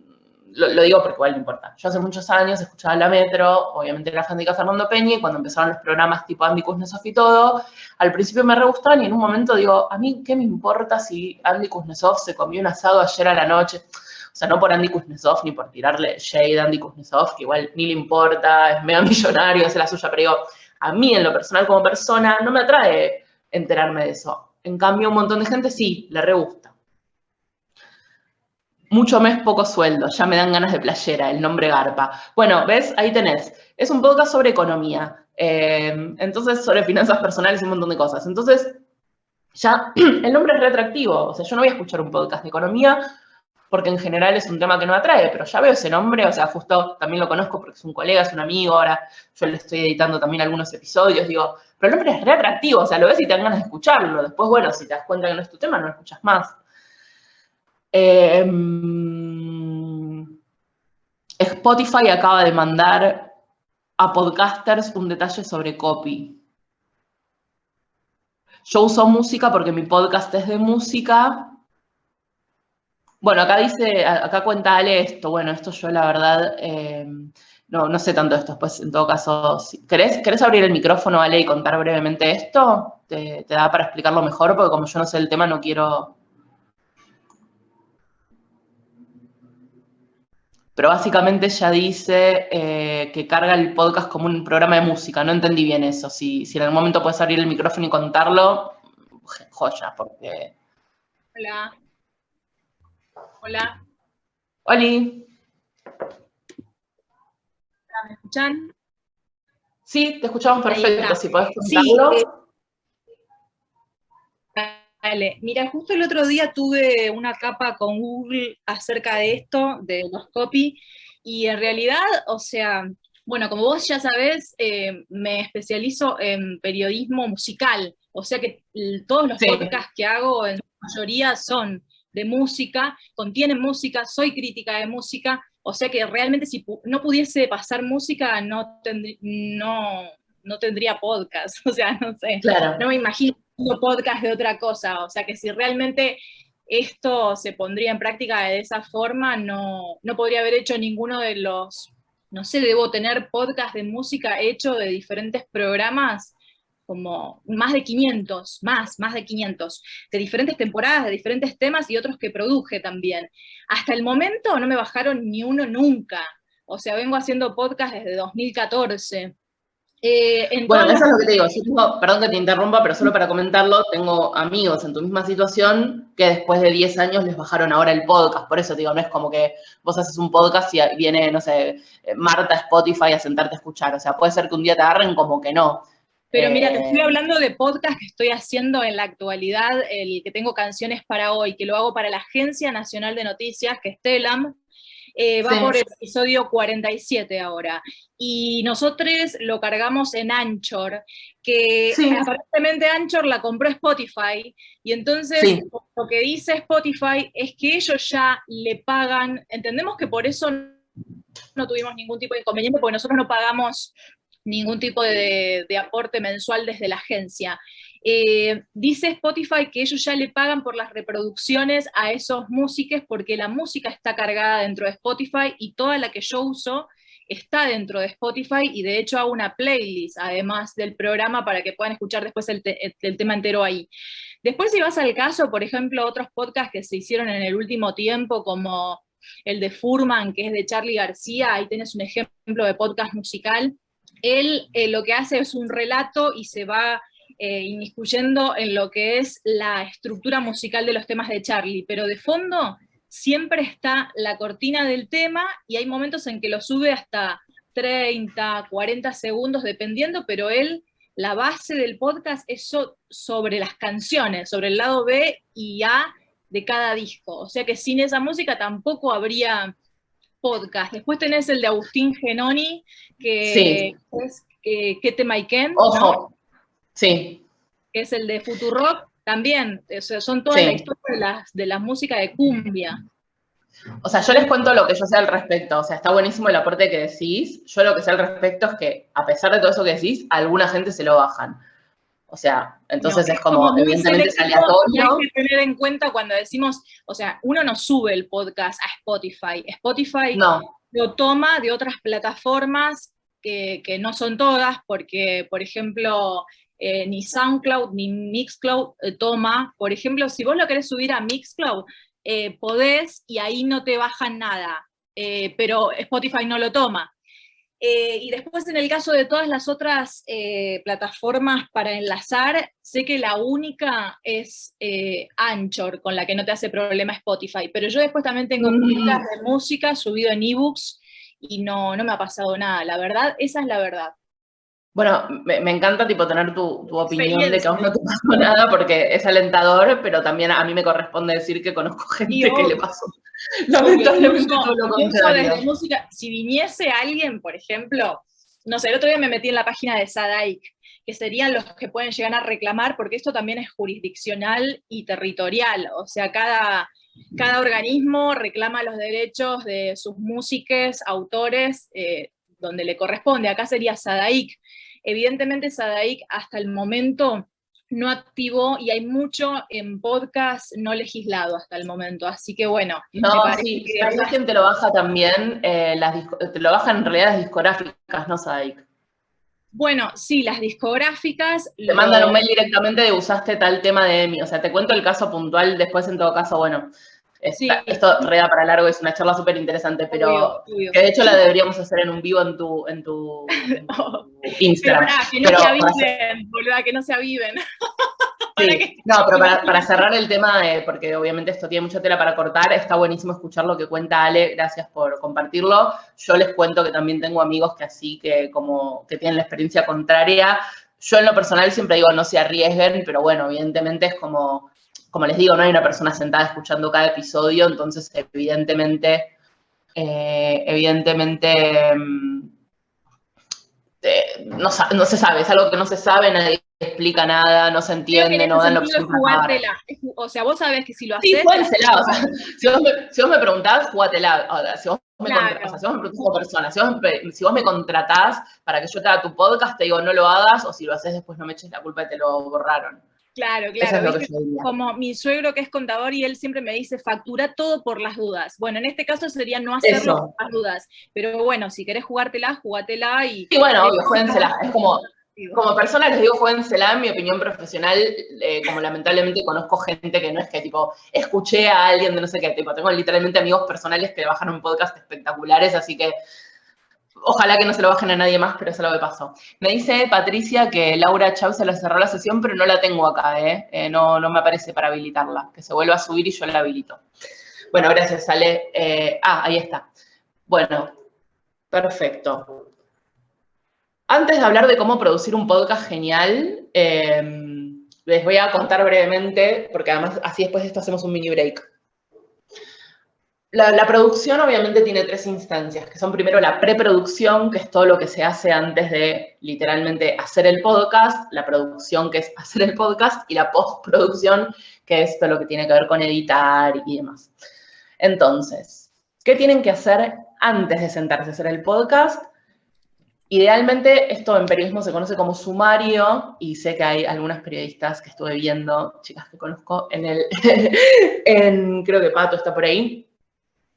lo digo porque igual no importa. Yo hace muchos años escuchaba la Metro, obviamente era fanática de Fernando Peña, y cuando empezaron los programas tipo Andy Kuznetsov y todo, al principio me re gustaban y en un momento digo, a mí, ¿qué me importa si Andy Kuznetsov se comió un asado ayer a la noche? O sea, no por Andy Kuznetsov ni por tirarle shade a Andy Kuznetsov, que igual ni le importa, es mega millonario, hace la suya, pero digo, a mí en lo personal como persona no me atrae enterarme de eso. En cambio, un montón de gente sí, le re gusta. Mucho mes, poco sueldo, ya me dan ganas de playera, el nombre garpa. Bueno, ¿ves? Ahí tenés. Es un podcast sobre economía, entonces sobre finanzas personales y un montón de cosas. Entonces, ya el nombre es re atractivo. O sea, yo no voy a escuchar un podcast de economía porque en general es un tema que no atrae, pero ya veo ese nombre, o sea, justo también lo conozco porque es un colega, es un amigo, ahora yo le estoy editando también algunos episodios, digo, pero el nombre es re atractivo, o sea, lo ves y te dan ganas de escucharlo. Después, bueno, si te das cuenta que no es tu tema, no lo escuchas más. Spotify acaba de mandar a podcasters un detalle sobre copy. Yo uso música porque mi podcast es de música. Bueno, acá dice, acá cuenta Ale esto. Bueno, esto yo la verdad no sé tanto de esto. Pues en todo caso, ¿querés abrir el micrófono, Ale, y contar brevemente esto? ¿Te da para explicarlo mejor? Porque como yo no sé el tema, no quiero... Pero básicamente ella dice que carga el podcast como un programa de música. No entendí bien eso. Si en algún momento puedes abrir el micrófono y contarlo, joya, porque... Hola. Hola. Oli. ¿Me escuchan? Sí, te escuchamos perfecto. Si podés Sí, contarlo. Vale. Mira, justo el otro día tuve una capa con Google acerca de esto, de los copy, y en realidad, o sea, bueno, como vos ya sabés, me especializo en periodismo musical, o sea que todos los podcasts que hago en su mayoría son de música, contienen música, soy crítica de música, o sea que realmente si no pudiese pasar música no tendría podcast, o sea, no sé, Claro. no me imagino podcast de otra cosa, o sea que si realmente esto se pondría en práctica de esa forma, no podría haber hecho ninguno de los, no sé, debo tener podcast de música hecho de diferentes programas, como más de 500, más de 500, de diferentes temporadas, de diferentes temas y otros que produje también. Hasta el momento no me bajaron ni uno nunca, o sea, vengo haciendo podcast desde 2014. Bueno, eso es lo que te digo. Yo tengo, perdón que te interrumpa, pero solo para comentarlo, tengo amigos en tu misma situación que después de 10 años les bajaron ahora el podcast. Por eso te digo, no es como que vos haces un podcast y viene, no sé, Marta Spotify a sentarte a escuchar. O sea, puede ser que un día te agarren como que no. Pero mira, te estoy hablando de podcast que estoy haciendo en la actualidad, el que tengo canciones para hoy, que lo hago para la Agencia Nacional de Noticias, que es TELAM. Va por el episodio 47 ahora. Y nosotros lo cargamos en Anchor, que aparentemente Anchor la compró Spotify, y entonces lo que dice Spotify es que ellos ya le pagan, entendemos que por eso no tuvimos ningún tipo de inconveniente, porque nosotros no pagamos ningún tipo de aporte mensual desde la agencia. Dice Spotify que ellos ya le pagan por las reproducciones a esos músicos porque la música está cargada dentro de Spotify y toda la que yo uso está dentro de Spotify y de hecho hago una playlist además del programa para que puedan escuchar después el tema entero ahí. Después si vas al caso, por ejemplo, otros podcasts que se hicieron en el último tiempo como el de Furman, que es de Charly García, ahí tenés un ejemplo de podcast musical. Él lo que hace es un relato y se va inmiscuyendo en lo que es la estructura musical de los temas de Charly, pero de fondo siempre está la cortina del tema y hay momentos en que lo sube hasta 30, 40 segundos, dependiendo, pero la base del podcast es sobre las canciones, sobre el lado B y A de cada disco. O sea que sin esa música tampoco habría podcast. Después tenés el de Agustín Genoni, que es ¿Qué tema y quién? Ojo, ¿no? sí. Que es el de Futurock, también. O sea, son todas la historia de la música de cumbia. O sea, yo les cuento lo que yo sé al respecto. O sea, está buenísimo el aporte que decís. Yo lo que sé al respecto es que, a pesar de todo eso que decís, a alguna gente se lo bajan. O sea, entonces es como evidentemente es aleatorio. Y hay que tener en cuenta cuando decimos, o sea, uno no sube el podcast a Spotify. Spotify lo toma de otras plataformas que no son todas, porque, por ejemplo, ni SoundCloud ni Mixcloud toma. Por ejemplo, si vos lo querés subir a Mixcloud, podés y ahí no te bajan nada, pero Spotify no lo toma. Y después en el caso de todas las otras plataformas para enlazar, sé que la única es Anchor, con la que no te hace problema Spotify, pero yo después también tengo cuentas de música subido en ebooks y no me ha pasado nada, la verdad, esa es la verdad. Bueno, me encanta tipo tener tu opinión de que a vos no te pasó nada porque es alentador, pero también a mí me corresponde decir que conozco gente que le pasó. Lamentablemente todo lo contrario. Desde música, si viniese alguien, por ejemplo, no sé, el otro día me metí en la página de Sadaic, que serían los que pueden llegar a reclamar, porque esto también es jurisdiccional y territorial, o sea, cada organismo reclama los derechos de sus músicos, autores, donde le corresponde. Acá sería Sadaic. Evidentemente Sadaic hasta el momento no activó y hay mucho en podcast no legislado hasta el momento, así que bueno. No, sí, pero ¿sabes quién te lo baja también? Te lo bajan en realidad las discográficas, no Sadaic. Bueno, sí, las discográficas... Te mandan un mail directamente de usaste tal tema de EMI, o sea, te cuento el caso puntual, después en todo caso, bueno, esto reda para largo, es una charla súper interesante, pero obvio. Que de hecho la deberíamos hacer en un vivo en tu Instagram. Pero que no se aviven, boluda, que no se aviven. Sí. No, pero para cerrar el tema, porque obviamente esto tiene mucha tela para cortar, está buenísimo escuchar lo que cuenta Ale, gracias por compartirlo. Yo les cuento que también tengo amigos que así, que tienen la experiencia contraria. Yo en lo personal siempre digo no se arriesguen, pero bueno, evidentemente es como les digo, no hay una persona sentada escuchando cada episodio, entonces evidentemente no se sabe, es algo que no se sabe, nadie explica nada, no se entiende, no dan la opción para jugártela. O sea, vos sabés que si lo haces... Sí, jugátela, o sea, si vos me preguntás, jugátela. Ahora, si vos me preguntás como persona, si vos me contratás para que yo te haga tu podcast, te digo no lo hagas, o si lo haces después no me eches la culpa y te lo borraron. Claro, ¿viste? Como mi suegro que es contador y él siempre me dice, factura todo por las dudas. Bueno, en este caso sería no hacerlo por las dudas. Pero bueno, si querés jugártela y... Sí, bueno, obvio, juéguensela. Es como persona les digo, juéguensela, en mi opinión profesional, como lamentablemente conozco gente que no es que, tipo, escuché a alguien de no sé qué, tipo, tengo literalmente amigos personales que bajan un podcast espectaculares, así que ojalá que no se lo bajen a nadie más, pero eso es lo que pasó. Me dice Patricia que Laura Chau se la cerró la sesión, pero no la tengo acá, no me aparece para habilitarla. Que se vuelva a subir y yo la habilito. Bueno, gracias, Ale. Ahí está. Bueno, perfecto. Antes de hablar de cómo producir un podcast genial, les voy a contar brevemente, porque además así después de esto hacemos un mini break. La producción obviamente tiene 3 instancias, que son primero la preproducción, que es todo lo que se hace antes de literalmente hacer el podcast, la producción, que es hacer el podcast, y la postproducción, que es todo lo que tiene que ver con editar y demás. Entonces, ¿qué tienen que hacer antes de sentarse a hacer el podcast? Idealmente, esto en periodismo se conoce como sumario, y sé que hay algunas periodistas que estuve viendo, chicas que conozco, creo que Pato está por ahí,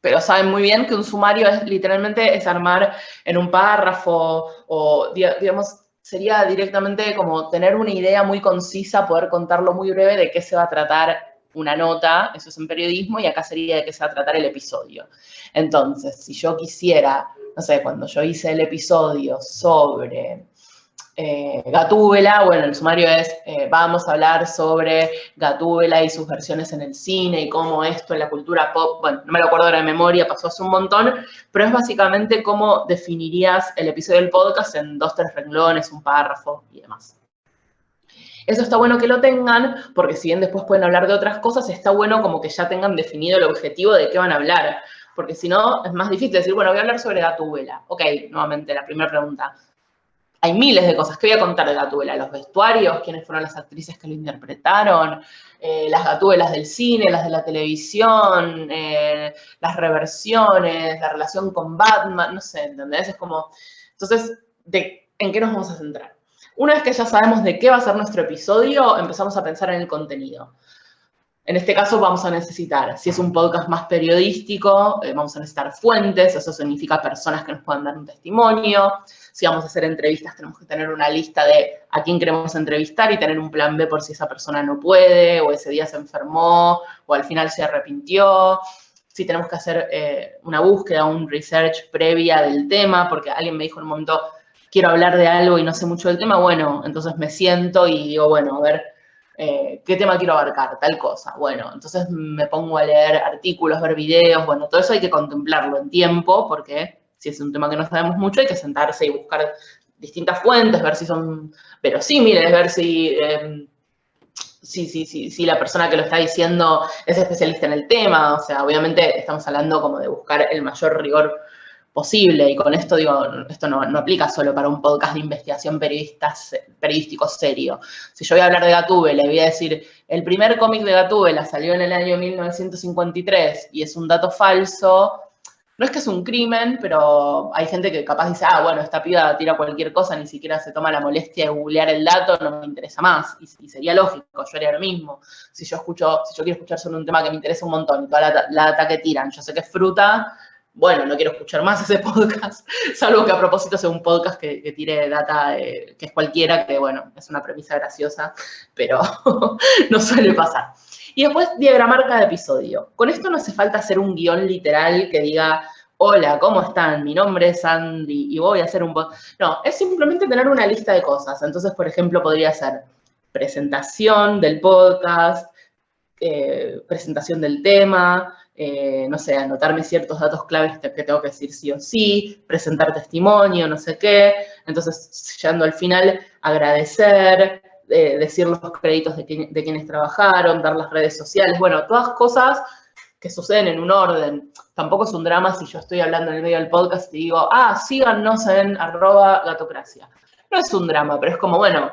pero saben muy bien que un sumario literalmente es armar en un párrafo o, digamos, sería directamente como tener una idea muy concisa, poder contarlo muy breve de qué se va a tratar una nota, eso es en periodismo, y acá sería de qué se va a tratar el episodio. Entonces, si yo quisiera, no sé, cuando yo hice el episodio sobre Gatúbela, bueno, el sumario es, vamos a hablar sobre Gatúbela y sus versiones en el cine y cómo esto en la cultura pop, bueno, no me lo acuerdo ahora de memoria, pasó hace un montón, pero es básicamente cómo definirías el episodio del podcast en 2, 3 renglones, un párrafo y demás. Eso está bueno que lo tengan, porque si bien después pueden hablar de otras cosas, está bueno como que ya tengan definido el objetivo de qué van a hablar, porque si no, es más difícil decir, bueno, voy a hablar sobre Gatúbela. Ok, nuevamente, la primera pregunta. Hay miles de cosas. ¿Qué voy a contar de Gatúbela? Los vestuarios, quiénes fueron las actrices que lo interpretaron, las Gatúbelas del cine, las de la televisión, las reversiones, la relación con Batman, no sé, ¿entendés? Es como, entonces, ¿en qué nos vamos a centrar? Una vez que ya sabemos de qué va a ser nuestro episodio, empezamos a pensar en el contenido. En este caso vamos a necesitar, si es un podcast más periodístico, vamos a necesitar fuentes, eso significa personas que nos puedan dar un testimonio. Si vamos a hacer entrevistas, tenemos que tener una lista de a quién queremos entrevistar y tener un plan B por si esa persona no puede, o ese día se enfermó, o al final se arrepintió. Si tenemos que hacer una búsqueda, un research previa del tema, porque alguien me dijo en un momento, quiero hablar de algo y no sé mucho del tema, bueno, entonces me siento y digo, bueno, a ver, ¿qué tema quiero abarcar? Tal cosa. Bueno, entonces me pongo a leer artículos, ver videos, bueno, todo eso hay que contemplarlo en tiempo, porque si es un tema que no sabemos mucho, hay que sentarse y buscar distintas fuentes, ver si son verosímiles, ver si la persona que lo está diciendo es especialista en el tema. O sea, obviamente estamos hablando como de buscar el mayor rigor posible, y con esto digo, esto no aplica solo para un podcast de investigación periodístico serio. Si yo voy a hablar de Gatúbela y voy a decir, el primer cómic de Gatúbela salió en el año 1953 y es un dato falso, no es que es un crimen, pero hay gente que capaz dice, bueno, esta piba tira cualquier cosa, ni siquiera se toma la molestia de googlear el dato, no me interesa más, y sería lógico, yo haría lo mismo. Si yo quiero escuchar sobre un tema que me interesa un montón y toda la data que tiran, yo sé que es fruta, bueno, no quiero escuchar más ese podcast, salvo que a propósito sea un podcast que tire data que es cualquiera, que bueno, es una premisa graciosa, pero no suele pasar. Y después diagramar cada episodio. Con esto no hace falta hacer un guión literal que diga, hola, ¿cómo están? Mi nombre es Andy y voy a hacer un podcast. No, es simplemente tener una lista de cosas. Entonces, por ejemplo, podría ser presentación del podcast, presentación del tema, no sé, anotarme ciertos datos claves que tengo que decir sí o sí, presentar testimonio, no sé qué. Entonces, llegando al final, agradecer, decir los créditos de quienes trabajaron, dar las redes sociales, bueno, todas cosas que suceden en un orden. Tampoco es un drama si yo estoy hablando en el medio del podcast y digo, síganos en @gatocracia. No es un drama, pero es como, bueno,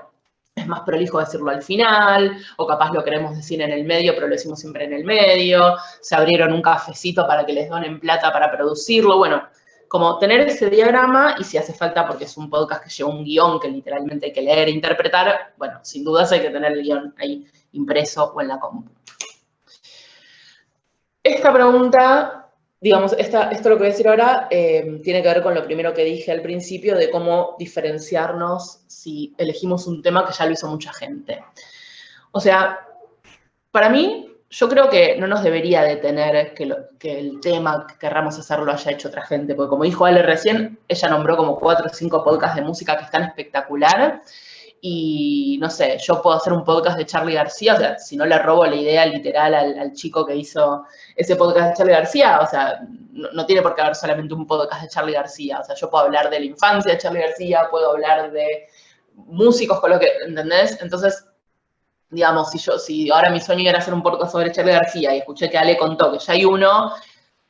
es más prolijo decirlo al final, o capaz lo queremos decir en el medio, pero lo decimos siempre en el medio. Se abrieron un cafecito para que les donen plata para producirlo. Bueno, como tener ese diagrama, y si hace falta, porque es un podcast que lleva un guión que literalmente hay que leer e interpretar, bueno, sin dudas hay que tener el guión ahí impreso o en la compu. Esta pregunta, digamos, esto lo que voy a decir ahora tiene que ver con lo primero que dije al principio de cómo diferenciarnos si elegimos un tema que ya lo hizo mucha gente. O sea, para mí, yo creo que no nos debería detener que el tema que querramos hacer lo haya hecho otra gente, porque como dijo Ale recién, ella nombró como 4 o 5 podcasts de música que están espectacular. Y no sé, yo puedo hacer un podcast de Charly García, o sea, si no le robo la idea literal al chico que hizo ese podcast de Charly García, o sea, no tiene por qué haber solamente un podcast de Charly García, o sea, yo puedo hablar de la infancia de Charly García, puedo hablar de músicos con lo que, ¿entendés? Entonces, digamos, si ahora mi sueño era hacer un podcast sobre Charly García y escuché que Ale contó que ya hay uno,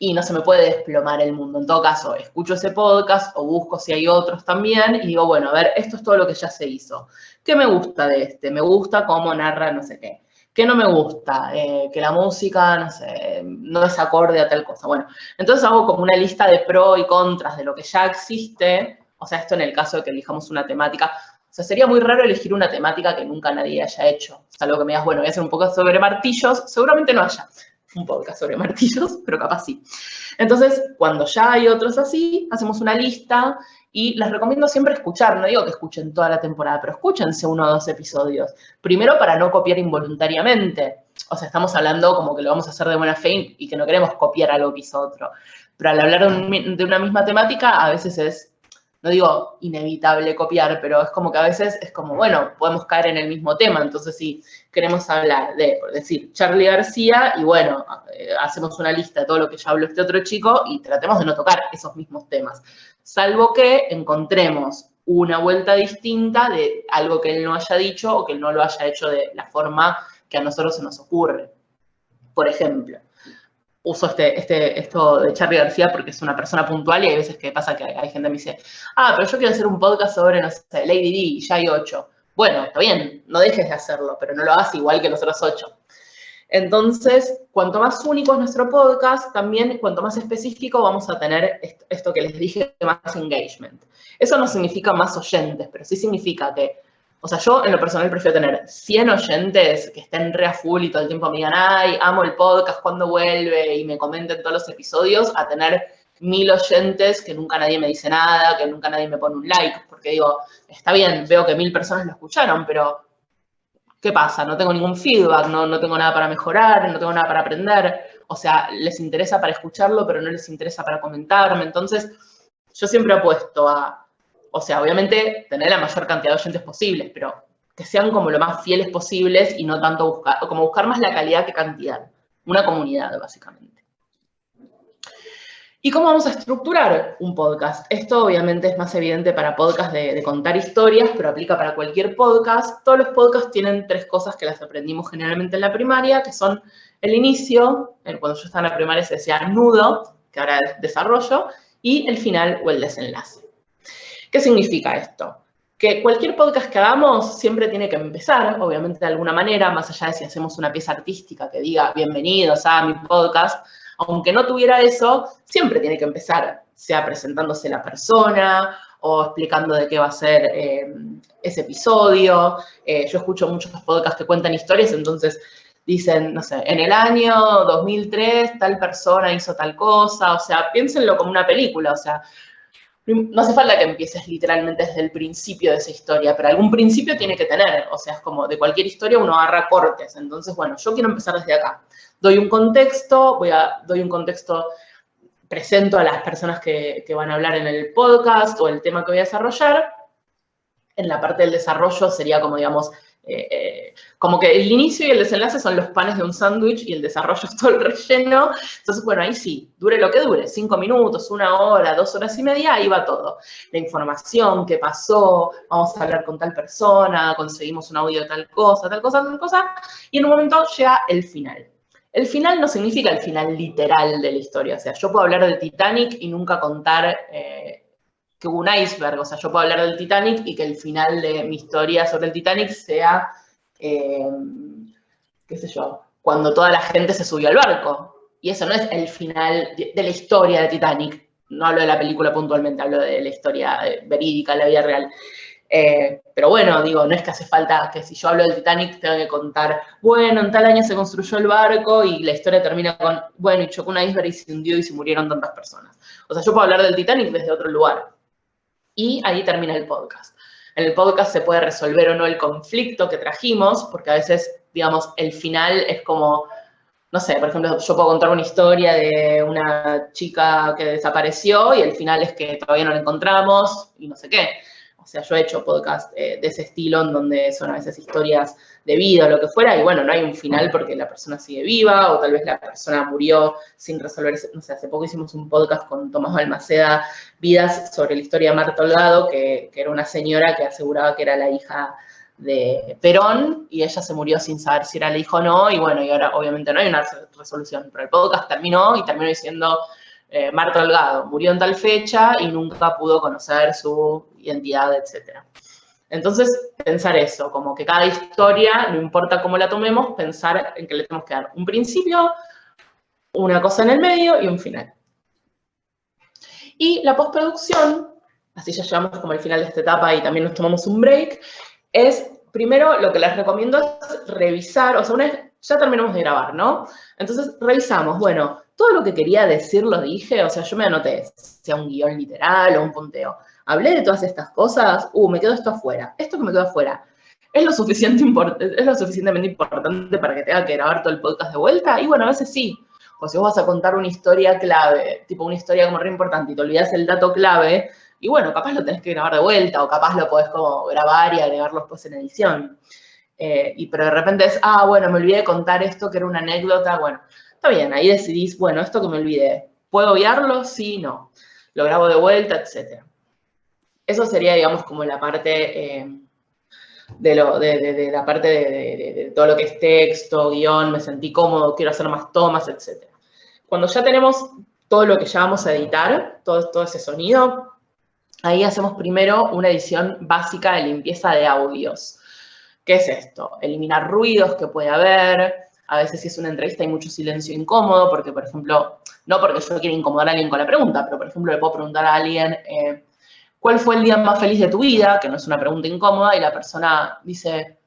y no se me puede desplomar el mundo. En todo caso, escucho ese podcast o busco si hay otros también y digo, bueno, a ver, esto es todo lo que ya se hizo. ¿Qué me gusta de este? Me gusta cómo narra no sé qué. ¿Qué no me gusta? Que la música, no sé, no es acorde a tal cosa. Bueno, entonces hago como una lista de pros y contras de lo que ya existe. O sea, esto en el caso de que elijamos una temática. O sea, sería muy raro elegir una temática que nunca nadie haya hecho. Salvo que me digas, bueno, voy a hacer un podcast sobre martillos. Seguramente no haya un podcast sobre martillos, pero capaz sí. Entonces, cuando ya hay otros así, hacemos una lista y les recomiendo siempre escuchar. No digo que escuchen toda la temporada, pero escúchense 1 o 2 episodios. Primero, para no copiar involuntariamente. O sea, estamos hablando como que lo vamos a hacer de buena fe y que no queremos copiar algo que hizo otro. Pero al hablar de una misma temática, a veces es no digo inevitable copiar, pero es como que a veces es como, bueno, podemos caer en el mismo tema. Entonces, si queremos hablar de, por decir, Charly García, y bueno, hacemos una lista de todo lo que ya habló este otro chico y tratemos de no tocar esos mismos temas. Salvo que encontremos una vuelta distinta de algo que él no haya dicho o que él no lo haya hecho de la forma que a nosotros se nos ocurre. Por ejemplo, uso esto de Charly García porque es una persona puntual y hay veces que pasa que hay gente que me dice, pero yo quiero hacer un podcast sobre, no sé, Lady Di y ya hay 8. Bueno, está bien, no dejes de hacerlo, pero no lo hagas igual que los otros 8. Entonces, cuanto más único es nuestro podcast, también cuanto más específico vamos a tener esto que les dije, más engagement. Eso no significa más oyentes, pero sí significa que, o sea, yo en lo personal prefiero tener 100 oyentes que estén re a full y todo el tiempo me digan, ay, amo el podcast, ¿cuándo vuelve? Y me comenten todos los episodios, a tener 1000 oyentes que nunca nadie me dice nada, que nunca nadie me pone un like, porque digo, está bien, veo que 1000 personas lo escucharon, pero ¿qué pasa? No tengo ningún feedback, no tengo nada para mejorar, no tengo nada para aprender. O sea, les interesa para escucharlo, pero no les interesa para comentarme. Entonces, yo siempre apuesto a, o sea, obviamente tener la mayor cantidad de oyentes posibles, pero que sean como lo más fieles posibles y no tanto buscar más la calidad que cantidad. Una comunidad, básicamente. ¿Y cómo vamos a estructurar un podcast? Esto obviamente es más evidente para podcasts de contar historias, pero aplica para cualquier podcast. Todos los podcasts tienen 3 cosas que las aprendimos generalmente en la primaria, que son el inicio, cuando yo estaba en la primaria se decía nudo, que ahora es desarrollo, y el final o el desenlace. ¿Qué significa esto? Que cualquier podcast que hagamos siempre tiene que empezar, obviamente de alguna manera, más allá de si hacemos una pieza artística que diga bienvenidos a mi podcast, aunque no tuviera eso, siempre tiene que empezar, sea presentándose la persona o explicando de qué va a ser ese episodio. Yo escucho muchos podcasts que cuentan historias, entonces dicen, no sé, en el año 2003 tal persona hizo tal cosa, o sea, piénsenlo como una película, o sea, no hace falta que empieces literalmente desde el principio de esa historia, pero algún principio tiene que tener, o sea, es como de cualquier historia uno agarra cortes, entonces, bueno, yo quiero empezar desde acá. Doy un contexto, presento a las personas que van a hablar en el podcast o el tema que voy a desarrollar. En la parte del desarrollo sería como, digamos, como que el inicio y el desenlace son los panes de un sándwich y el desarrollo es todo el relleno. Entonces, bueno, ahí sí, dure lo que dure, 5 minutos, 1 hora, 2 horas y media, ahí va todo. La información, qué pasó, vamos a hablar con tal persona, conseguimos un audio de tal cosa, y en un momento llega el final. El final no significa el final literal de la historia, o sea, yo puedo hablar del Titanic y nunca contar que hubo un iceberg, o sea, yo puedo hablar del Titanic y que el final de mi historia sobre el Titanic sea, qué sé yo, cuando toda la gente se subió al barco. Y eso no es el final de la historia de Titanic. No hablo de la película puntualmente, hablo de la historia verídica, la vida real. Pero bueno, digo, no es que hace falta que si yo hablo del Titanic tenga que contar, bueno, en tal año se construyó el barco y la historia termina con, bueno, y chocó un iceberg y se hundió y se murieron tantas personas. O sea, yo puedo hablar del Titanic desde otro lugar. Y ahí termina el podcast. En el podcast se puede resolver o no el conflicto que trajimos, porque a veces, digamos, el final es como, no sé, por ejemplo, yo puedo contar una historia de una chica que desapareció y el final es que todavía no la encontramos y no sé qué. O sea, yo he hecho podcast de ese estilo en donde son a veces historias de vida o lo que fuera y bueno, no hay un final porque la persona sigue viva o tal vez la persona murió sin resolver. No sé, hace poco hicimos un podcast con Tomás Balmaceda, Vidas, sobre la historia de Marta Holgado, que era una señora que aseguraba que era la hija de Perón y ella se murió sin saber si era la hija o no y bueno, y ahora obviamente no hay una resolución, pero el podcast terminó y terminó diciendo Marta Holgado murió en tal fecha y nunca pudo conocer su identidad, etc. Entonces, pensar eso, como que cada historia, no importa cómo la tomemos, pensar en que le tenemos que dar un principio, una cosa en el medio y un final. Y la postproducción, así ya llegamos como al final de esta etapa y también nos tomamos un break, es, primero, lo que les recomiendo es revisar, o sea, una vez ya terminamos de grabar, ¿no? Entonces, revisamos, bueno, todo lo que quería decir lo dije, o sea, yo me anoté, sea un guión literal o un punteo. Hablé de todas estas cosas, me quedó esto afuera. Esto que me quedó afuera, ¿es lo suficientemente importante para que tenga que grabar todo el podcast de vuelta? Y bueno, a veces sí. O si vos vas a contar una historia clave, tipo una historia como re importante, y te olvidás el dato clave, Y bueno, capaz lo tenés que grabar de vuelta, o capaz lo podés como grabar y agregarlo después en edición. Pero de repente es, bueno, me olvidé de contar esto que era una anécdota, bueno, está bien, ahí decidís, bueno, esto que me olvidé, ¿puedo obviarlo? Sí, no. Lo grabo de vuelta, etc. Eso sería, digamos, como la parte de la parte de todo lo que es texto, guión, me sentí cómodo, quiero hacer más tomas, etc. Cuando ya tenemos todo lo que ya vamos a editar, todo ese sonido, ahí hacemos primero una edición básica de limpieza de audios. ¿Qué es esto? Eliminar ruidos que puede haber. A veces si es una entrevista hay mucho silencio incómodo, porque, por ejemplo, no porque yo quiera incomodar a alguien con la pregunta, pero, por ejemplo, le puedo preguntar a alguien, ¿cuál fue el día más feliz de tu vida? Que no es una pregunta incómoda, y la persona dice,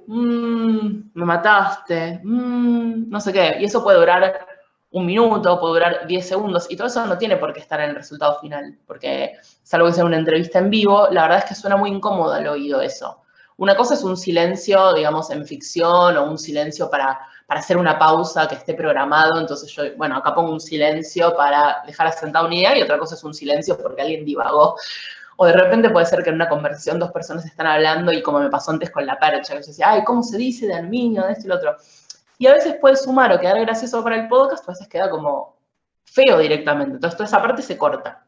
me mataste, no sé qué. Y eso puede durar 1 minuto, puede durar 10 segundos, y todo eso no tiene por qué estar en el resultado final, porque salvo que sea una entrevista en vivo, la verdad es que suena muy incómodo al oído eso. Una cosa es un silencio, digamos, en ficción, o un silencio para hacer una pausa que esté programado, entonces yo, bueno, acá pongo un silencio para dejar asentada una idea, y otra cosa es un silencio porque alguien divagó. O de repente puede ser que en una conversación 2 personas están hablando, y como me pasó antes con la percha, que yo decía, ay, ¿cómo se dice de aluminio, de esto y lo otro? Y a veces puede sumar o quedar gracioso para el podcast, o a veces queda como feo directamente. Entonces toda esa parte se corta.